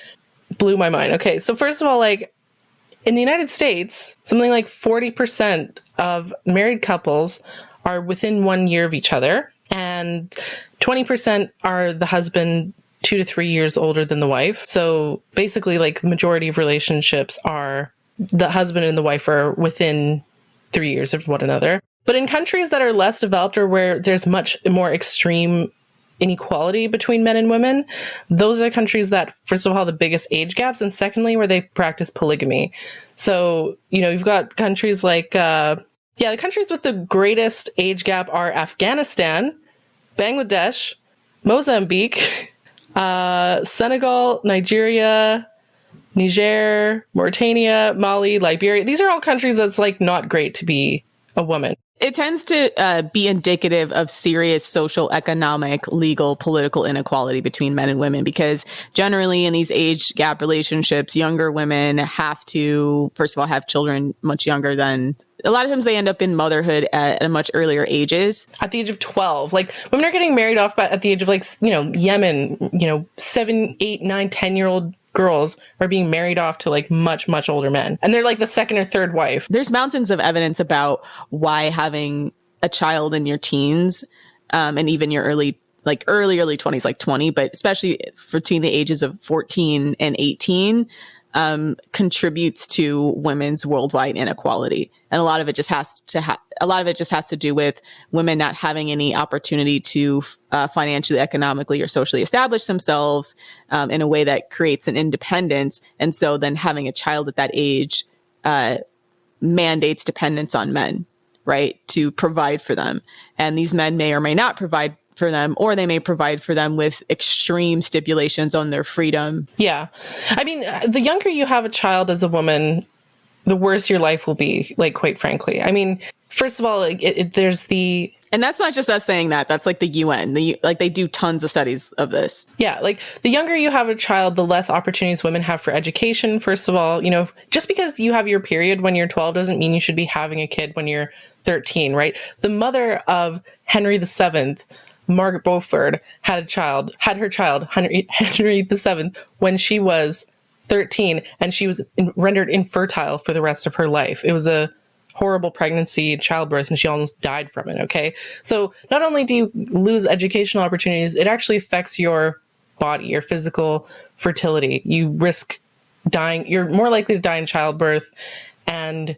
Blew my mind. Okay, so first of all, like in the United States, something like 40% of married couples are within 1 year of each other, and 20% are the husband 2 to 3 years older than the wife. So basically, like the majority of relationships are the husband and the wife are within 3 years of one another. But in countries that are less developed or where there's much more extreme inequality between men and women, those are the countries that, first of all, have the biggest age gaps, and secondly, where they practice polygamy. So, you know, you've got countries like, the countries with the greatest age gap are Afghanistan, Bangladesh, Mozambique, Senegal, Nigeria, Niger, Mauritania, Mali, Liberia. These are all countries that's like not great to be a woman. It tends to be indicative of serious social, economic, legal, political inequality between men and women, because generally in these age gap relationships, younger women have to, first of all, have children much younger than, a lot of times they end up in motherhood at a much earlier ages. At the age of 12. Like, women are getting married off at the age of, like, you know, Yemen, you know, 7, 8, 9, 10-year-old girls are being married off to like much, much older men. And they're like the second or third wife. There's mountains of evidence about why having a child in your teens, and even your early 20s, like 20, but especially between the ages of 14 and 18, contributes to women's worldwide inequality. And a lot of it just has to do with women not having any opportunity to financially, economically, or socially establish themselves in a way that creates an independence. And so then having a child at that age mandates dependence on men, right, to provide for them. And these men may or may not provide for them, or they may provide for them with extreme stipulations on their freedom. Yeah. I mean, the younger you have a child as a woman, the worse your life will be, like, quite frankly. I mean, first of all, there's the... And that's not just us saying that. That's like the UN. They do tons of studies of this. Yeah, like the younger you have a child, the less opportunities women have for education. First of all, you know, just because you have your period when you're 12 doesn't mean you should be having a kid when you're 13, right? The mother of Henry VII, Margaret Beaufort, had her child, Henry VII, when she was 13, and she was rendered infertile for the rest of her life. It was a horrible pregnancy and childbirth, and she almost died from it. Okay. So not only do you lose educational opportunities, it actually affects your body, your physical fertility. You risk dying. You're more likely to die in childbirth, and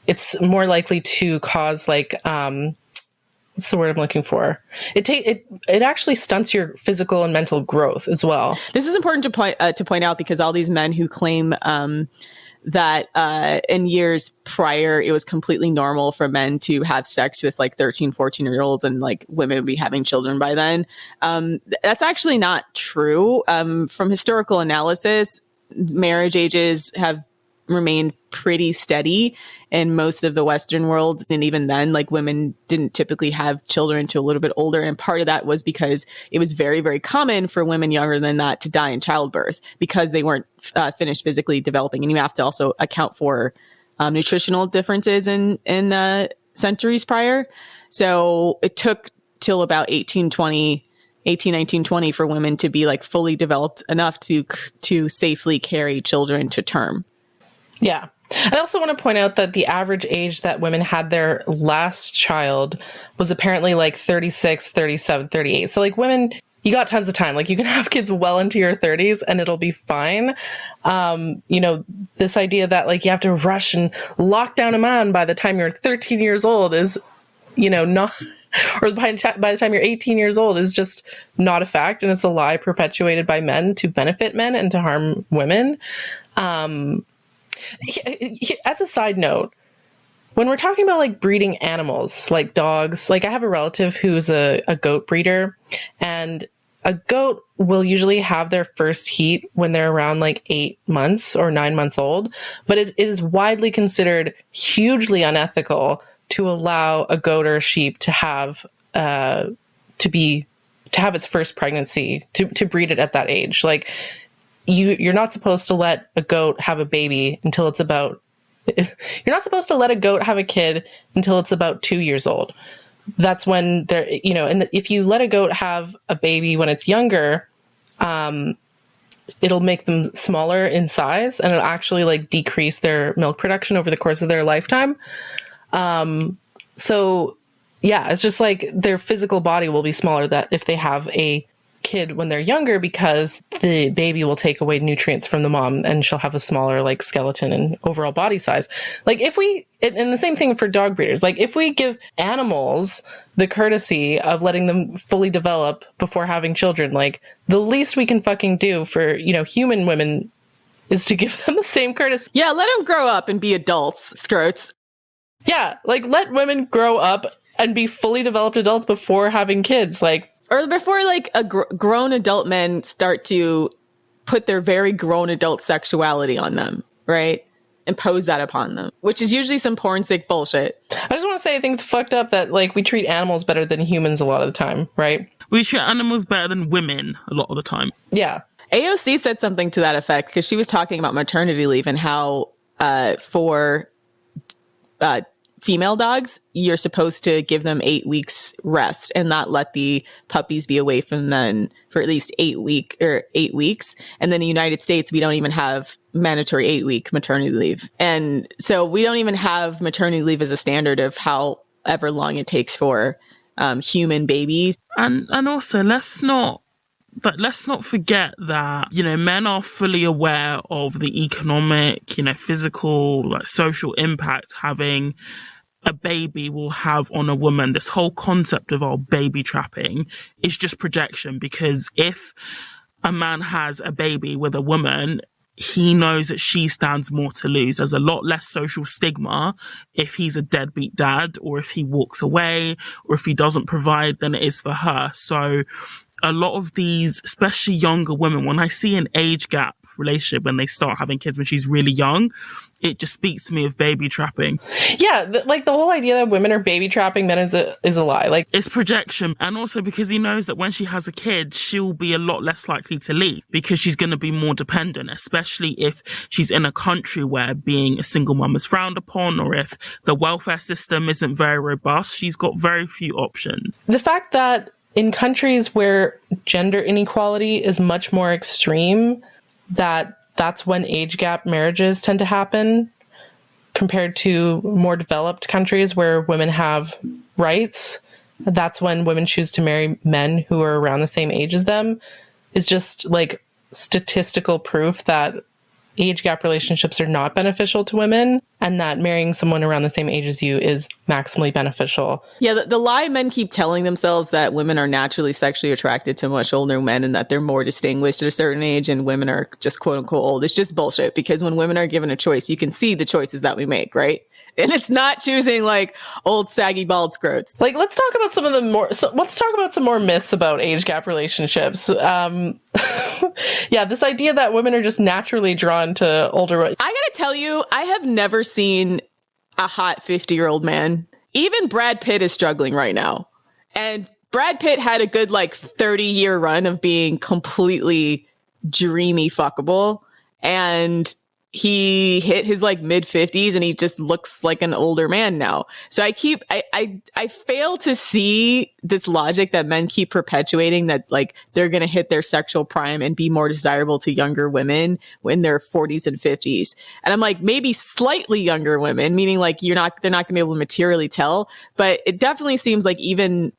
it's more likely to cause like, what's the word I'm looking for? It actually stunts your physical and mental growth as well. This is important to point out, because all these men who claim that in years prior it was completely normal for men to have sex with like 13, 14-year-olds, and like women would be having children by then, that's actually not true. From historical analysis, marriage ages have remained pretty steady in most of the Western world. And even then, like, women didn't typically have children until a little bit older. And part of that was because it was very, very common for women younger than that to die in childbirth, because they weren't finished physically developing. And you have to also account for nutritional differences in centuries prior. So it took till about 1920 for women to be like fully developed enough to safely carry children to term. Yeah. I also want to point out that the average age that women had their last child was apparently like 36, 37, 38. So like women, you got tons of time. Like you can have kids well into your 30s and it'll be fine. You know, this idea that like you have to rush and lock down a man by the time you're 13 years old is, you know, not, or by the time you're 18 years old is just not a fact. And it's a lie perpetuated by men to benefit men and to harm women. As a side note, when we're talking about like breeding animals, like dogs, like I have a relative who's a goat breeder, and a goat will usually have their first heat when they're around like 8 months or 9 months old. But it is widely considered hugely unethical to allow a goat or a sheep to have its first pregnancy, to breed it at that age. Like you're not supposed to let a goat have a baby until it's about You're not supposed to let a goat have a kid until it's about 2 years old. That's when they're, and if you let a goat have a baby when it's younger, it'll make them smaller in size, and it'll actually like decrease their milk production over the course of their lifetime. So yeah, it's just like their physical body will be smaller that if they have a kid when they're younger, because the baby will take away nutrients from the mom and she'll have a smaller like skeleton and overall body size. Like and the same thing for dog breeders, like if we give animals the courtesy of letting them fully develop before having children, like the least we can fucking do for, human women is to give them the same courtesy. Yeah, let them grow up and be adults, Scrotes. Yeah, like let women grow up and be fully developed adults before having kids, or before like grown adult men start to put their very grown adult sexuality on them, right? Impose that upon them, which is usually some porn sick bullshit. I just want to say I think it's fucked up that like we treat animals better than humans a lot of the time, right? We treat animals better than women a lot of the time. Yeah. AOC said something to that effect because she was talking about maternity leave and how for female dogs, you're supposed to give them 8 weeks rest and not let the puppies be away from them for at least 8 weeks. And then in the United States, we don't even have mandatory 8-week maternity leave. And so we don't even have maternity leave as a standard of however long it takes for human babies. And also, let's not forget that, men are fully aware of the economic, physical, like social impact having a baby will have on a woman. This whole concept of baby trapping is just projection, because if a man has a baby with a woman, he knows that she stands more to lose. There's a lot less social stigma if he's a deadbeat dad, or if he walks away, or if he doesn't provide, than it is for her. So a lot of these, especially younger women, when I see an age gap relationship when they start having kids when she's really young, it just speaks to me of baby trapping. Yeah, like the whole idea that women are baby trapping men is a lie. Like, it's projection. And also because he knows that when she has a kid, she'll be a lot less likely to leave because she's going to be more dependent, especially if she's in a country where being a single mum is frowned upon, or if the welfare system isn't very robust. She's got very few options. The fact that in countries where gender inequality is much more extreme, that's when age gap marriages tend to happen, compared to more developed countries where women have rights. That's when women choose to marry men who are around the same age as them, is just like statistical proof that age gap relationships are not beneficial to women, and that marrying someone around the same age as you is maximally beneficial. Yeah, the lie men keep telling themselves that women are naturally sexually attracted to much older men and that they're more distinguished at a certain age and women are just quote unquote old. It's just bullshit, because when women are given a choice, you can see the choices that we make, right? And it's not choosing like old saggy bald scrotes. Like, let's talk about some more myths about age gap relationships. Yeah, this idea that women are just naturally drawn to older. I gotta tell you, I have never seen a hot 50-year-old man. Even Brad Pitt is struggling right now. And Brad Pitt had a good like 30-year run of being completely dreamy fuckable. And he hit his like mid 50s and he just looks like an older man now. So I fail to see this logic that men keep perpetuating, that like they're going to hit their sexual prime and be more desirable to younger women when they're 40s and 50s. And I'm like, maybe slightly younger women, meaning like they're not going to be able to materially tell, but it definitely seems like even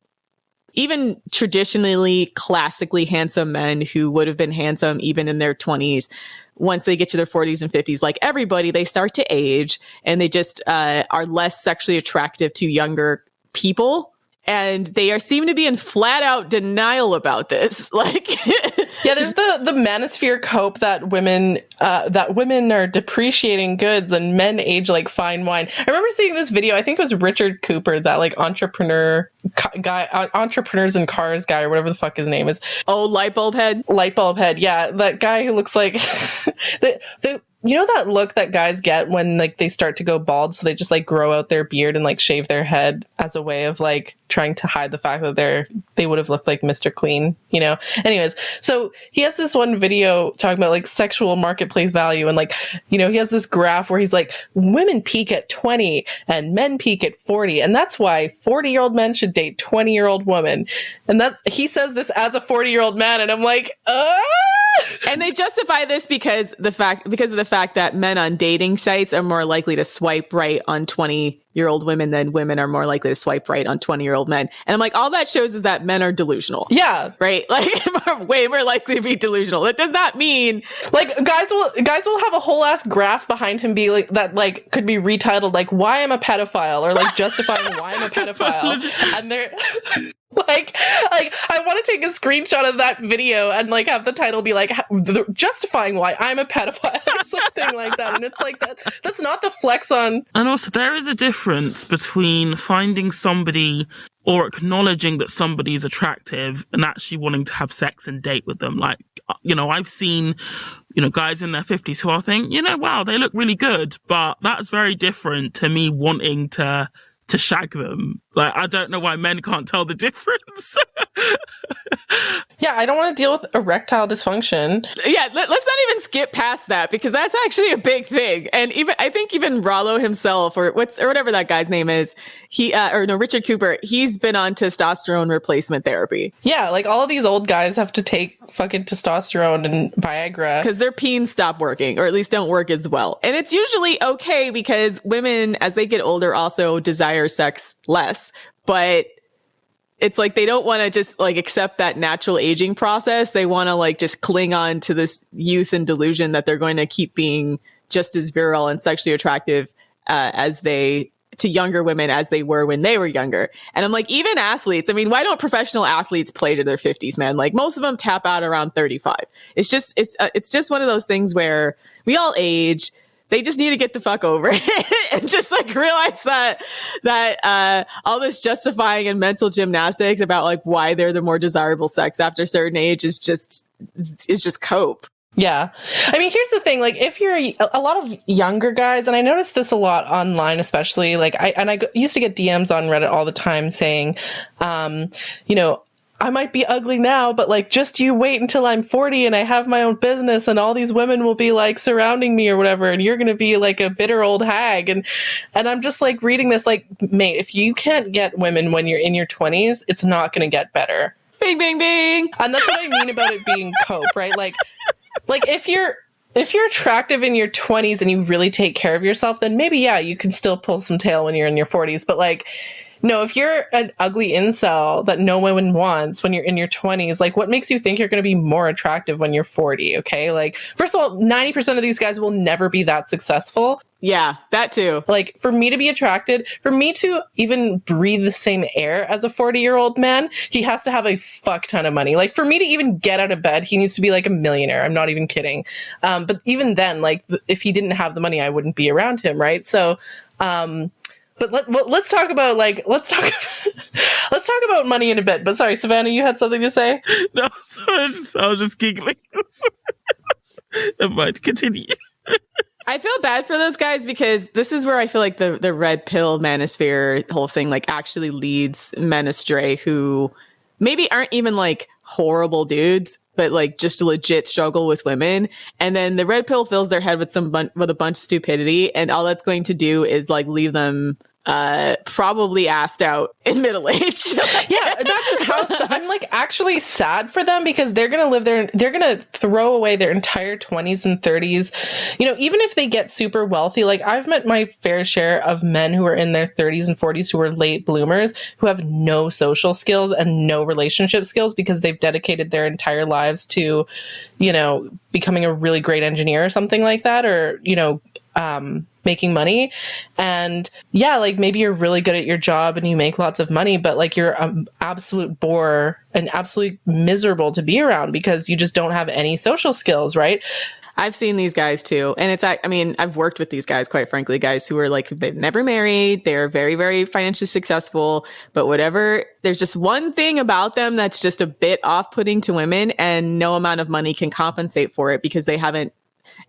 traditionally classically handsome men who would have been handsome even in their 20s, once they get to their 40s and 50s, like everybody, they start to age and they just are less sexually attractive to younger people. And they seem to be in flat out denial about this. Like, yeah, there's the manosphere hope that women are depreciating goods and men age like fine wine. I remember seeing this video. I think it was Richard Cooper, that like entrepreneur guy, entrepreneurs in cars guy, or whatever the fuck his name is. oh, light bulb head. Yeah, that guy who looks like you know that look that guys get when like they start to go bald, so they just like grow out their beard and like shave their head as a way of like trying to hide the fact that they would have looked like Mr. Clean, you know? Anyways, so he has this one video talking about like sexual marketplace value, and like, you know, he has this graph where he's like, women peak at 20 and men peak at 40, and that's why 40-year-old men should date 20-year-old women. And he says this as a 40-year-old man, and I'm like, And they justify this because of the fact that men on dating sites are more likely to swipe right on 20-year-old women than women are more likely to swipe right on 20-year-old men. And I'm like, all that shows is that men are delusional. Yeah. Right? Like, way more likely to be delusional. That does not mean like guys will have a whole ass graph behind him be like that, like could be retitled like why I'm a pedophile, or like justifying why I'm a pedophile. And they're like I want to take a screenshot of that video and like have the title be like justifying why I'm a pedophile or something like that. And it's like that's not the flex on. And also there is a difference between finding somebody or acknowledging that somebody is attractive and actually wanting to have sex and date with them. Like, you know, I've seen, you know, guys in their 50s who I think, you know, wow, they look really good, but that's very different to me wanting to shag them. Like, I don't know why men can't tell the difference. Yeah, I don't want to deal with erectile dysfunction. Yeah, let's not even skip past that, because that's actually a big thing. And I think even Rollo himself, or whatever that guy's name is, Richard Cooper, he's been on testosterone replacement therapy. Yeah, like all of these old guys have to take fucking testosterone and Viagra because their peens stop working, or at least don't work as well. And it's usually okay because women, as they get older, also desire sex less. But it's like they don't want to just like accept that natural aging process. They want to like just cling on to this youth and delusion that they're going to keep being just as virile and sexually attractive to younger women as they were when they were younger. And I'm like, even athletes, I mean, why don't professional athletes play to their 50s, man? Like most of them tap out around 35. It's just one of those things where we all age. They just need to get the fuck over it and just like realize that all this justifying and mental gymnastics about like why they're the more desirable sex after a certain age is just cope. Yeah. I mean, here's the thing. Like, if you're a lot of younger guys, and I notice this a lot online, especially, like, I used to get DMs on Reddit all the time saying, you know, I might be ugly now, but like, just you wait until I'm 40 and I have my own business and all these women will be like surrounding me or whatever. And you're going to be like a bitter old hag. And I'm just like reading this, like, mate, if you can't get women when you're in your 20s, it's not going to get better. Bing, bing, bing. And that's what I mean about it being cope, right? Like if you're attractive in your 20s and you really take care of yourself, then maybe, yeah, you can still pull some tail when you're in your 40s. But like, no, if you're an ugly incel that no one wants when you're in your 20s, like what makes you think you're going to be more attractive when you're 40? Okay. Like, first of all, 90% of these guys will never be that successful. Yeah, that too. Like, for me to be attracted, for me to even breathe the same air as a 40-year-old man, he has to have a fuck ton of money. Like, for me to even get out of bed, he needs to be like a millionaire. I'm not even kidding. But even then, like, if he didn't have the money, I wouldn't be around him, right? So, but let's talk about money in a bit. But sorry, Savannah, you had something to say? No, sorry, I was just giggling. Never mind, continue. I feel bad for those guys because this is where I feel like the red pill manosphere whole thing like actually leads men astray who maybe aren't even like horrible dudes, but like just a legit struggle with women. And then the red pill fills their head with with a bunch of stupidity. And all that's going to do is like leave them probably assed out in middle age. Yeah, imagine how I'm like actually sad for them because they're gonna throw away their entire 20s and 30s. You know, even if they get super wealthy, like I've met my fair share of men who are in their 30s and 40s who are late bloomers who have no social skills and no relationship skills because they've dedicated their entire lives to, you know, becoming a really great engineer or something like that, or, you know, making money. And yeah, like maybe you're really good at your job and you make lots of money, but like you're an absolute bore and absolutely miserable to be around because you just don't have any social skills, right? I've seen these guys too. And I've worked with these guys, quite frankly, guys who are like, they've never married. They're very, very financially successful, but there's just one thing about them that's just a bit off-putting to women and no amount of money can compensate for it because they haven't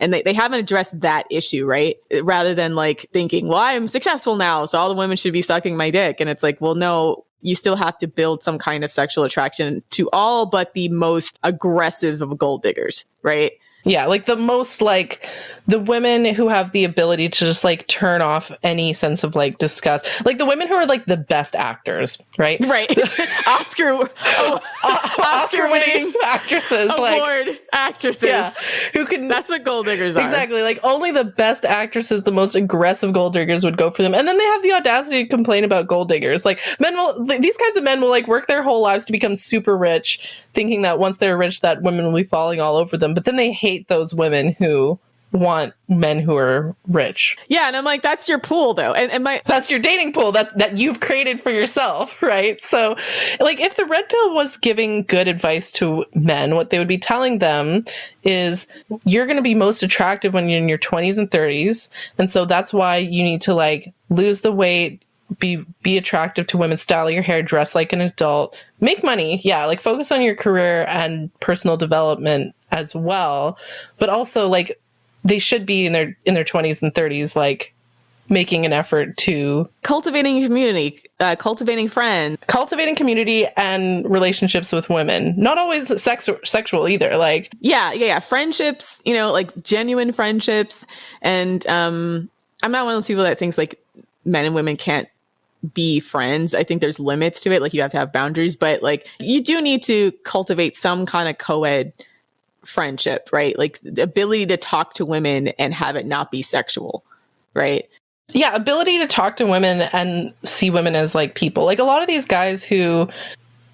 And they haven't addressed that issue, right? Rather than like thinking, well, I'm successful now, so all the women should be sucking my dick. And it's like, well, no, you still have to build some kind of sexual attraction to all but the most aggressive of gold diggers, right? Yeah, like the most, like, the women who have the ability to just, like, turn off any sense of, like, disgust. Like, the women who are, like, the best actors, right? Right. Oscar-winning actresses. Award actresses. Yeah. Who can... That's what gold diggers are. Exactly. Like, only the best actresses, the most aggressive gold diggers would go for them. And then they have the audacity to complain about gold diggers. Like, these kinds of men will, like, work their whole lives to become super rich, thinking that once they're rich, that women will be falling all over them. But then they hate those women who want men who are rich. Yeah, and I'm like, that's your pool, though. And that's your dating pool that you've created for yourself, right? So, like, if the red pill was giving good advice to men, what they would be telling them is, you're going to be most attractive when you're in your 20s and 30s. And so that's why you need to, like, lose the weight, be attractive to women, style your hair, dress like an adult, make money. Yeah, like, focus on your career and personal development as well. But also, like, they should be in their 20s and 30s, like, making an effort to cultivating community, cultivating friends, cultivating community and relationships with women. Not always sexual either. Like, yeah, friendships. You know, like genuine friendships. And I'm not one of those people that thinks like men and women can't be friends. I think there's limits to it. Like, you have to have boundaries, but like, you do need to cultivate some kind of co-ed friendship, right? Like, the ability to talk to women and have it not be sexual, right? Yeah, ability to talk to women and see women as, like, people. Like, a lot of these guys who,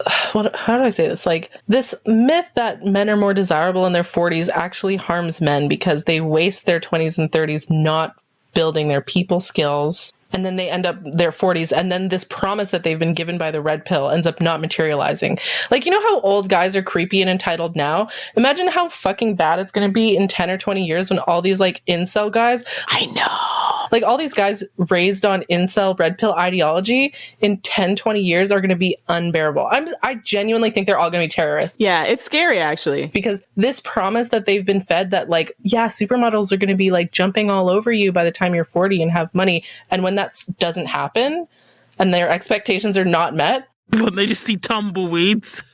how do I say this? Like, this myth that men are more desirable in their 40s actually harms men because they waste their 20s and 30s not building their people skills. And then they end up their 40s, and then this promise that they've been given by the red pill ends up not materializing. Like, you know how old guys are creepy and entitled now? Imagine how fucking bad it's going to be in 10 or 20 years when all these, like, incel guys... I know! Like, all these guys raised on incel red pill ideology in 10, 20 years are going to be unbearable. I genuinely think they're all going to be terrorists. Yeah, it's scary, actually. Because this promise that they've been fed that, like, yeah, supermodels are going to be, like, jumping all over you by the time you're 40 and have money. And when that doesn't happen and their expectations are not met, when they just see tumbleweeds.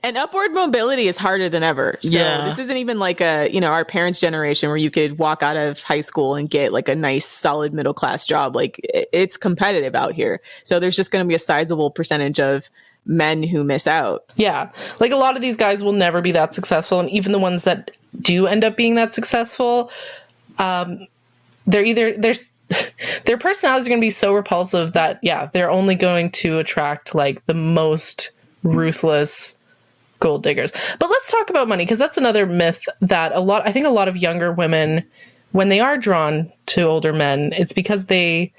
And upward mobility is harder than ever. So this isn't even like our parents' generation where you could walk out of high school and get like a nice, solid middle class job. Like, it's competitive out here. So there's just going to be a sizable percentage of men who miss out. Yeah. Like, a lot of these guys will never be that successful. And even the ones that do end up being that successful, their personalities are going to be so repulsive that, yeah, they're only going to attract, like, the most ruthless gold diggers. But let's talk about money, because that's another myth that I think a lot of younger women, when they are drawn to older men, it's because they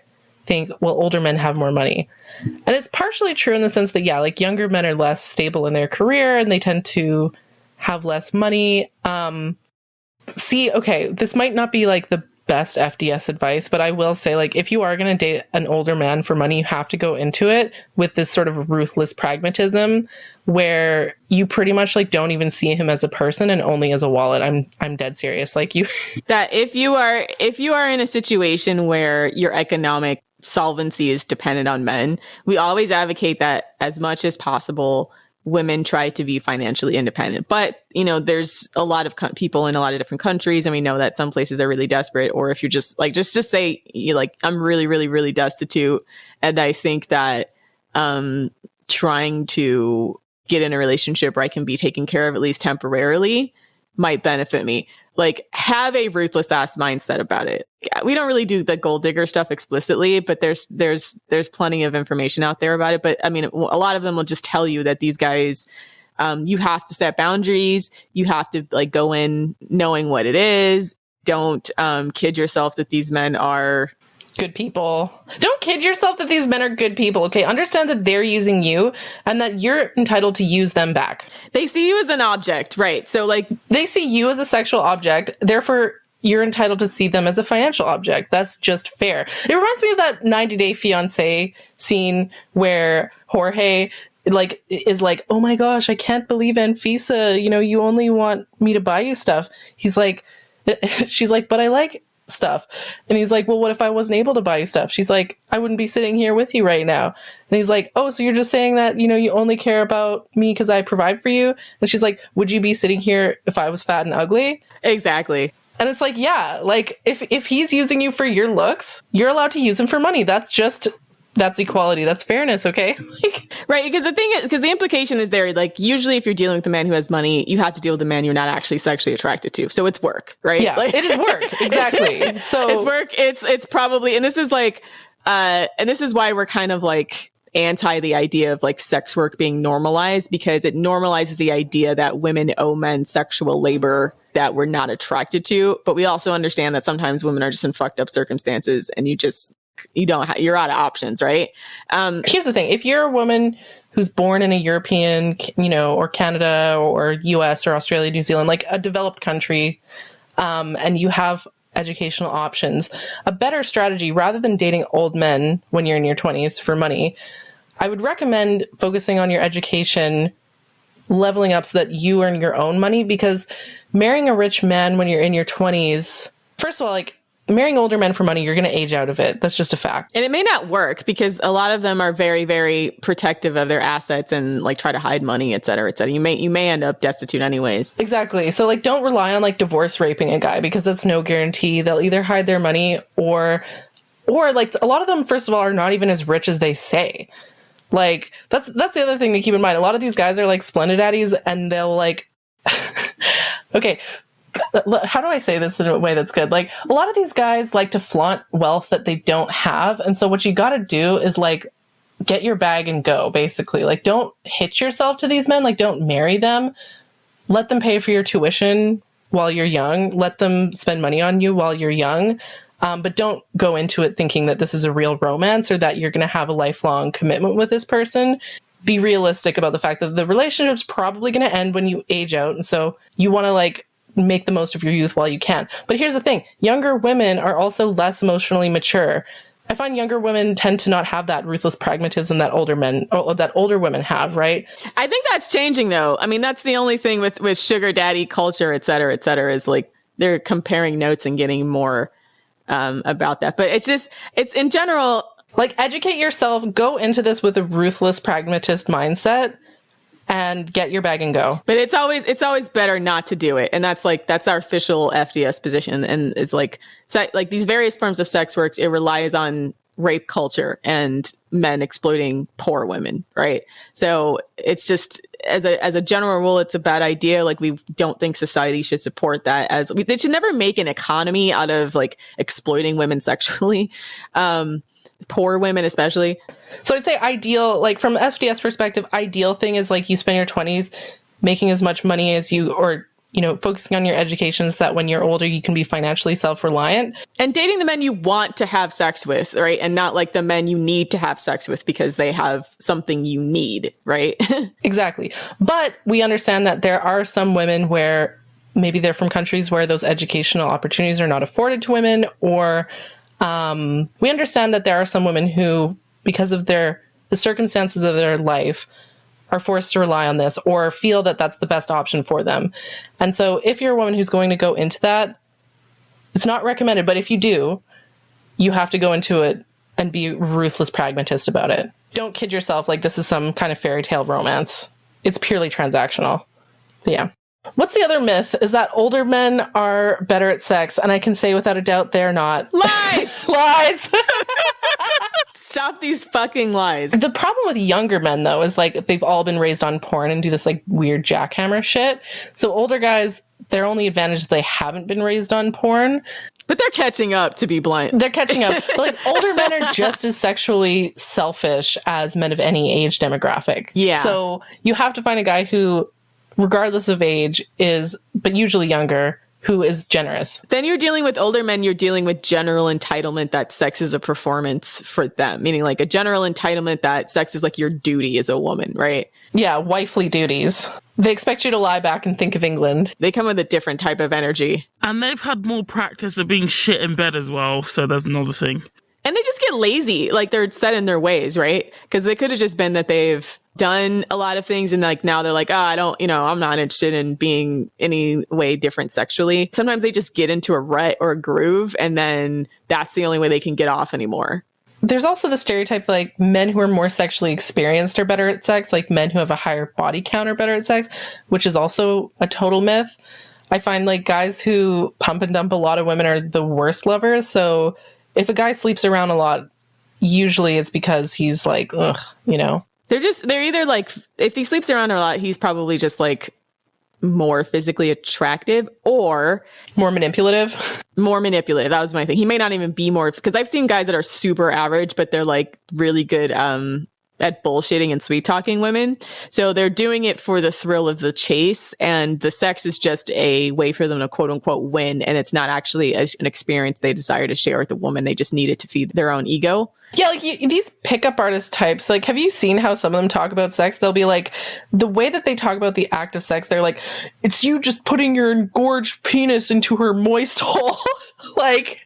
think, well, older men have more money. And it's partially true in the sense that, yeah, like, younger men are less stable in their career and they tend to have less money. This might not be, like, the best FDS advice, but I will say, like, if you are going to date an older man for money, you have to go into it with this sort of ruthless pragmatism where you pretty much, like, don't even see him as a person and only as a wallet. I'm dead serious. Like, you that if you are in a situation where your economic solvency is dependent on men, we always advocate that as much as possible women try to be financially independent. But, you know, there's a lot of people in a lot of different countries, and we know that some places are really desperate. Or if you're just like, just say, you like, I'm really, really, really destitute, and I think that trying to get in a relationship where I can be taken care of at least temporarily might benefit me. Like, have a ruthless ass mindset about it. We don't really do the gold digger stuff explicitly, but there's plenty of information out there about it. But I mean, a lot of them will just tell you that these guys, you have to set boundaries. You have to, like, go in knowing what it is. Don't kid yourself that these men are good people. Don't kid yourself that these men are good people. Okay, understand that they're using you and that you're entitled to use them back. They see you as an object, right? So, like, they see you as a sexual object, therefore you're entitled to see them as a financial object. That's just fair. It reminds me of that 90 Day Fiancé scene where Jorge, like, is like, oh my gosh, I can't believe Anfisa, you know, you only want me to buy you stuff. He's like, She's like, but I like stuff. And he's like, well, what if I wasn't able to buy you stuff? She's like, I wouldn't be sitting here with you right now. And he's like, oh, so you're just saying that, you only care about me because I provide for you? And she's like, would you be sitting here if I was fat and ugly? Exactly. And it's like, yeah, like if he's using you for your looks, you're allowed to use him for money. That's equality. That's fairness. Okay. Right. Because the thing is, because the implication is there, like, usually if you're dealing with a man who has money, you have to deal with a man you're not actually sexually attracted to. So it's work, right? Yeah, like, it is work. Exactly. So it's work. It's probably, and this is like, and this is why we're kind of like anti the idea of like sex work being normalized, because it normalizes the idea that women owe men sexual labor that we're not attracted to. But we also understand that sometimes women are just in fucked up circumstances and you're out of options, right? Here's the thing. If you're a woman who's born in a European, or Canada or US or Australia, New Zealand, like a developed country, and you have educational options, a better strategy, rather than dating old men when you're in your 20s for money, I would recommend focusing on your education, leveling up so that you earn your own money, because marrying a rich man when you're in your 20s, first of all, like, marrying older men for money, you're going to age out of it. That's just a fact. And it may not work because a lot of them are very, very protective of their assets and like try to hide money, et cetera, et cetera. You may end up destitute anyways. Exactly. So like, don't rely on like divorce raping a guy, because that's no guarantee. They'll either hide their money or like a lot of them, first of all, are not even as rich as they say. Like that's the other thing to keep in mind. A lot of these guys are like splendid daddies, and they'll like, okay, how do I say this in a way that's good? Like, a lot of these guys like to flaunt wealth that they don't have. And so what you got to do is like get your bag and go, basically. Like, don't hitch yourself to these men. Like, don't marry them. Let them pay for your tuition while you're young. Let them spend money on you while you're young. But don't go into it thinking that this is a real romance or that you're going to have a lifelong commitment with this person. Be realistic about the fact that the relationship's probably going to end when you age out. And so you want to like make the most of your youth while you can. But here's the thing. Younger women are also less emotionally mature. I find younger women tend to not have that ruthless pragmatism that older women have, right? I think that's changing though. I mean, that's the only thing with sugar daddy culture, et cetera, is like they're comparing notes and getting more about that. But it's in general, like, educate yourself, go into this with a ruthless pragmatist mindset, and get your bag and go. But it's always better not to do it. And that's our official FDS position. And it's like these various forms of sex works, it relies on rape culture and men exploiting poor women, right? So it's just, as a general rule, it's a bad idea. Like, we don't think society should support that. They should never make an economy out of like exploiting women sexually. Poor women especially. So I'd say ideal, like from FDS perspective, ideal thing is like you spend your 20s making as much money as you, or, focusing on your education so that when you're older, you can be financially self-reliant. And dating the men you want to have sex with, right? And not like the men you need to have sex with because they have something you need, right? Exactly. But we understand that there are some women where maybe they're from countries where those educational opportunities are not afforded to women, or we understand that there are some women who, because of the circumstances of their life, are forced to rely on this or feel that that's the best option for them. And so if you're a woman who's going to go into that, it's not recommended, but if you do, you have to go into it and be ruthless pragmatist about it. Don't kid yourself like this is some kind of fairy tale romance. It's purely transactional. But yeah. What's the other myth is that older men are better at sex, and I can say without a doubt they're not. Lies! Lies! Stop these fucking lies. The problem with younger men, though, is like they've all been raised on porn and do this like weird jackhammer shit. So older guys, their only advantage is they haven't been raised on porn. But they're catching up, to be blunt. They're catching up. But, like, older men are just as sexually selfish as men of any age demographic. Yeah. So you have to find a guy who, regardless of age, but usually younger, who is generous. Then you're dealing with older men, you're dealing with general entitlement that sex is a performance for them. Meaning like a general entitlement that sex is like your duty as a woman, right? Yeah, wifely duties. They expect you to lie back and think of England. They come with a different type of energy. And they've had more practice of being shit in bed as well, so there's another thing. And they just get lazy. Like they're set in their ways, right? Because they could have just been that they've done a lot of things and like now they're like, I don't, I'm not interested in being any way different sexually. Sometimes they just get into a rut or a groove and then that's the only way they can get off anymore. There's also the stereotype like men who are more sexually experienced are better at sex, like men who have a higher body count are better at sex, which is also a total myth. I find like guys who pump and dump a lot of women are the worst lovers. So if a guy sleeps around a lot, usually it's because he's like, ugh, They're either like, if he sleeps around a lot, he's probably just like more physically attractive or more manipulative. That was my thing. He may not even be more, because I've seen guys that are super average, but they're like really good at bullshitting and sweet talking women. So they're doing it for the thrill of the chase, and the sex is just a way for them to quote unquote win. And it's not actually an experience they desire to share with the woman. They just need it to feed their own ego. Yeah, like these pickup artist types, like, have you seen how some of them talk about sex? They'll be like, the way that they talk about the act of sex, they're like, it's you just putting your engorged penis into her moist hole. Like,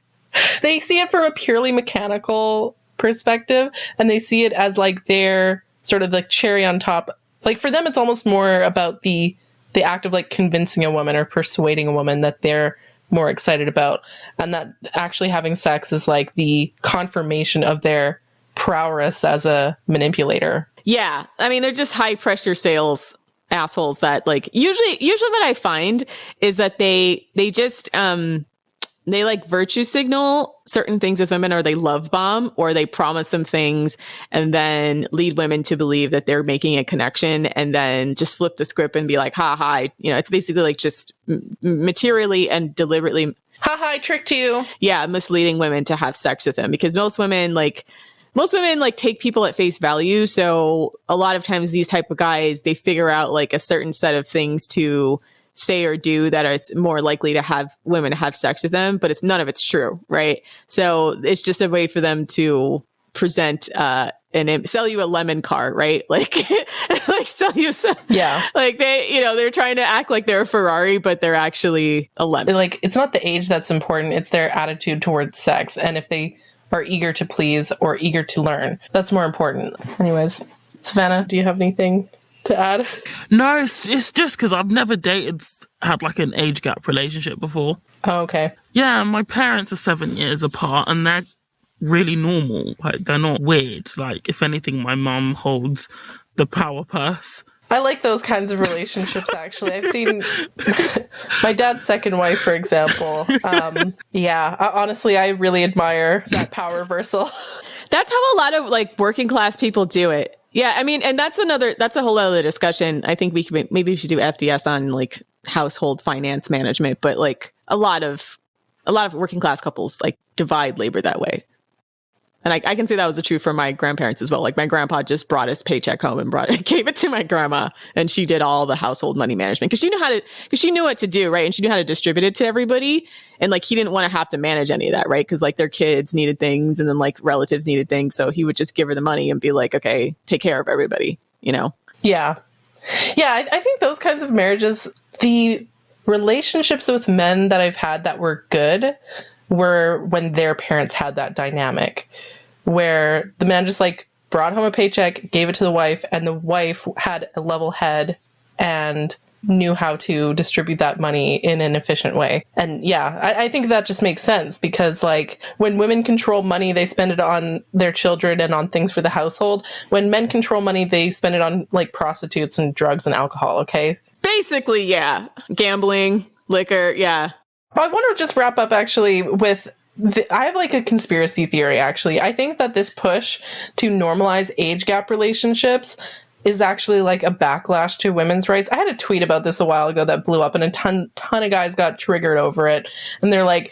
they see it from a purely mechanical perspective, and they see it as like their sort of like cherry on top. Like, for them, it's almost more about the act of like convincing a woman or persuading a woman that they're more excited about, and that actually having sex is like the confirmation of their prowess as a manipulator. Yeah, I mean, they're just high pressure sales assholes that like usually what I find is that they just they like virtue signal certain things with women, or they love bomb, or they promise them things and then lead women to believe that they're making a connection, and then just flip the script and be like, ha ha, it's basically like just materially and deliberately, ha ha, I tricked you. Yeah, misleading women to have sex with them, because most women take people at face value. So a lot of times these type of guys, they figure out like a certain set of things to say or do that are more likely to have women have sex with them, but none of it's true, right? So it's just a way for them to present and sell you a lemon car, right? Like, like sell you some, yeah. Like they're trying to act like they're a Ferrari, but they're actually a lemon. Like, it's not the age that's important; it's their attitude towards sex, and if they are eager to please or eager to learn, that's more important. Anyways, Savannah, do you have anything to add? No, it's just because I've never had like an age gap relationship before. Oh, okay. Yeah, my parents are 7 years apart and they're really normal. Like, they're not weird. Like, if anything, my mum holds the power purse. I like those kinds of relationships, actually. I've seen my dad's second wife, for example. Honestly, I really admire that power reversal. That's how a lot of like working class people do it. Yeah, I mean, and that's a whole other discussion. I think we should do FDS on like household finance management, but like a lot of working class couples like divide labor that way. And I can say that was true for my grandparents as well. Like my grandpa just brought his paycheck home and gave it to my grandma, and she did all the household money management because she knew what to do, right? And she knew how to distribute it to everybody. And like he didn't want to have to manage any of that, right? Because like their kids needed things, and then like relatives needed things, so he would just give her the money and be like, okay, take care of everybody, Yeah, I think those kinds of marriages, the relationships with men that I've had that were good were when their parents had that dynamic, where the man just like brought home a paycheck, gave it to the wife, and the wife had a level head and knew how to distribute that money in an efficient way. And yeah, I think that just makes sense, because like when women control money, they spend it on their children and on things for the household. When men control money, they spend it on like prostitutes and drugs and alcohol. Okay. Basically, yeah. Gambling, liquor. Yeah. I want to just wrap up actually with I have like a conspiracy theory, actually. I think that this push to normalize age gap relationships is actually like a backlash to women's rights. I had a tweet about this a while ago that blew up, and a ton of guys got triggered over it. And they're like,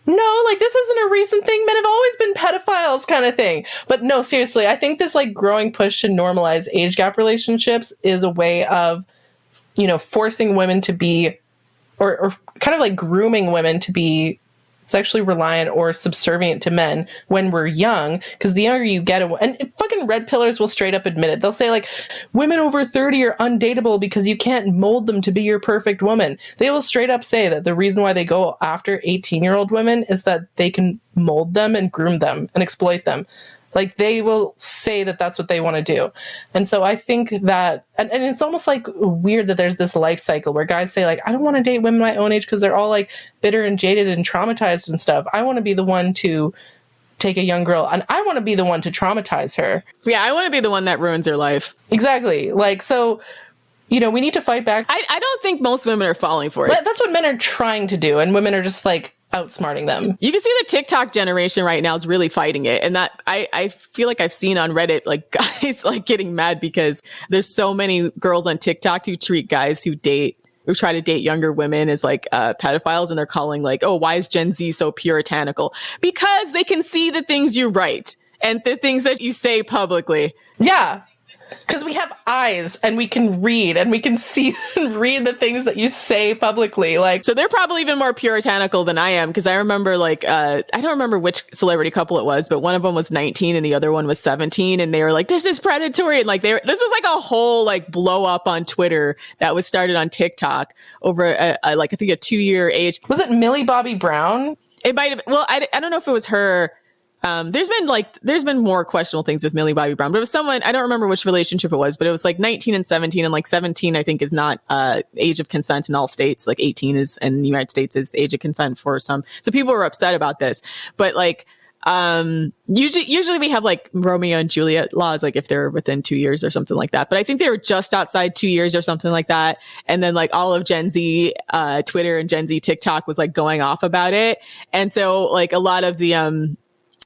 no, like this isn't a recent thing. Men have always been pedophiles kind of thing. But no, seriously, I think this like growing push to normalize age gap relationships is a way of, forcing women to be, or kind of like grooming women to be sexually reliant or subservient to men when we're young, because the younger you get, and fucking red pillars will straight up admit it. They'll say like, women over 30 are undateable because you can't mold them to be your perfect woman. They will straight up say that the reason why they go after 18-year-old women is that they can mold them and groom them and exploit them. Like, they will say that that's what they want to do. And so I think that, and it's almost like weird that there's this life cycle where guys say like, I don't want to date women my own age because they're all like bitter and jaded and traumatized and stuff. I want to be the one to take a young girl and I want to be the one to traumatize her. Yeah, I want to be the one that ruins her life. Exactly. Like, so, you know, we need to fight back. I don't think most women are falling for it. That's what men are trying to do. And women are just like, outsmarting them. You can see the TikTok generation right now is really fighting it. And that I feel like I've seen on Reddit, like guys like getting mad because there's so many girls on TikTok who treat guys who try to date younger women as like pedophiles. And they're calling like, oh, why is Gen Z so puritanical? Because they can see the things you write and the things that you say publicly. Yeah. Because we have eyes and we can read and we can see and read the things that you say publicly. Like, so they're probably even more puritanical than I am. Because I remember like, I don't remember which celebrity couple it was, but one of them was 19 and the other one was 17. And they were like, this is predatory. And like, this was like a whole like blow up on Twitter that was started on TikTok over like, I think a 2-year age. Was it Millie Bobby Brown? It might have, well, I don't know if it was her. There's been more questionable things with Millie Bobby Brown, but it was someone, I don't remember which relationship it was, but it was like 19 and 17, and like 17, I think, is not age of consent in all states. Like 18 is, in the United States, is the age of consent for some. So people were upset about this, but like, usually we have like Romeo and Juliet laws, like if they're within 2 years or something like that. But I think they were just outside 2 years or something like that. And then like all of Gen Z, Twitter and Gen Z TikTok was like going off about it. And so like a lot of the,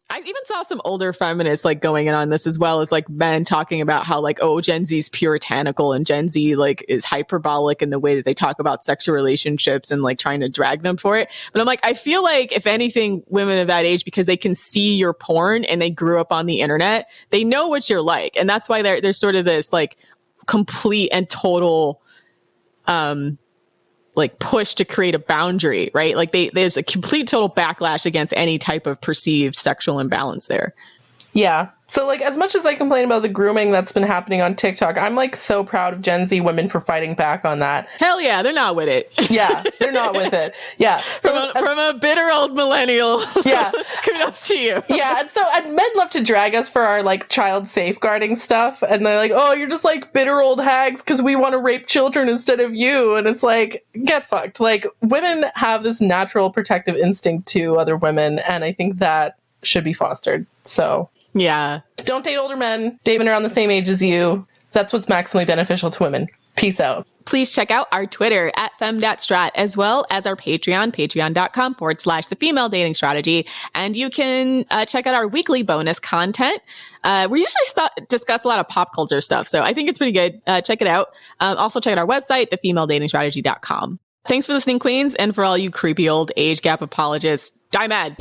I even saw some older feminists like going in on this, as well as like men talking about how like, oh, Gen Z is puritanical and Gen Z like is hyperbolic in the way that they talk about sexual relationships and like trying to drag them for it. But I'm like, I feel like if anything, women of that age, because they can see your porn and they grew up on the internet, they know what you're like. And that's why there's sort of this like complete and total, like push to create a boundary, right? Like there's a complete total backlash against any type of perceived sexual imbalance there. Yeah. So like, as much as I complain about the grooming that's been happening on TikTok, I'm like so proud of Gen Z women for fighting back on that. Hell yeah, they're not with it. Yeah, they're not with it. Yeah. So from a bitter old millennial. Yeah. Kudos to you. Yeah. And men love to drag us for our like child safeguarding stuff. And they're like, oh, you're just like bitter old hags because we want to rape children instead of you. And it's like, get fucked. Like, women have this natural protective instinct to other women. And I think that should be fostered. So yeah. Don't date older men. Date men around the same age as you. That's what's maximally beneficial to women. Peace out. Please check out our Twitter at fem.strat, as well as our Patreon, patreon.com/the female dating strategy. And you can check out our weekly bonus content. We usually discuss a lot of pop culture stuff, so I think it's pretty good. Check it out. Also check out our website, thefemaledatingsstrategy.com. Thanks for listening, queens. And for all you creepy old age gap apologists, die mad.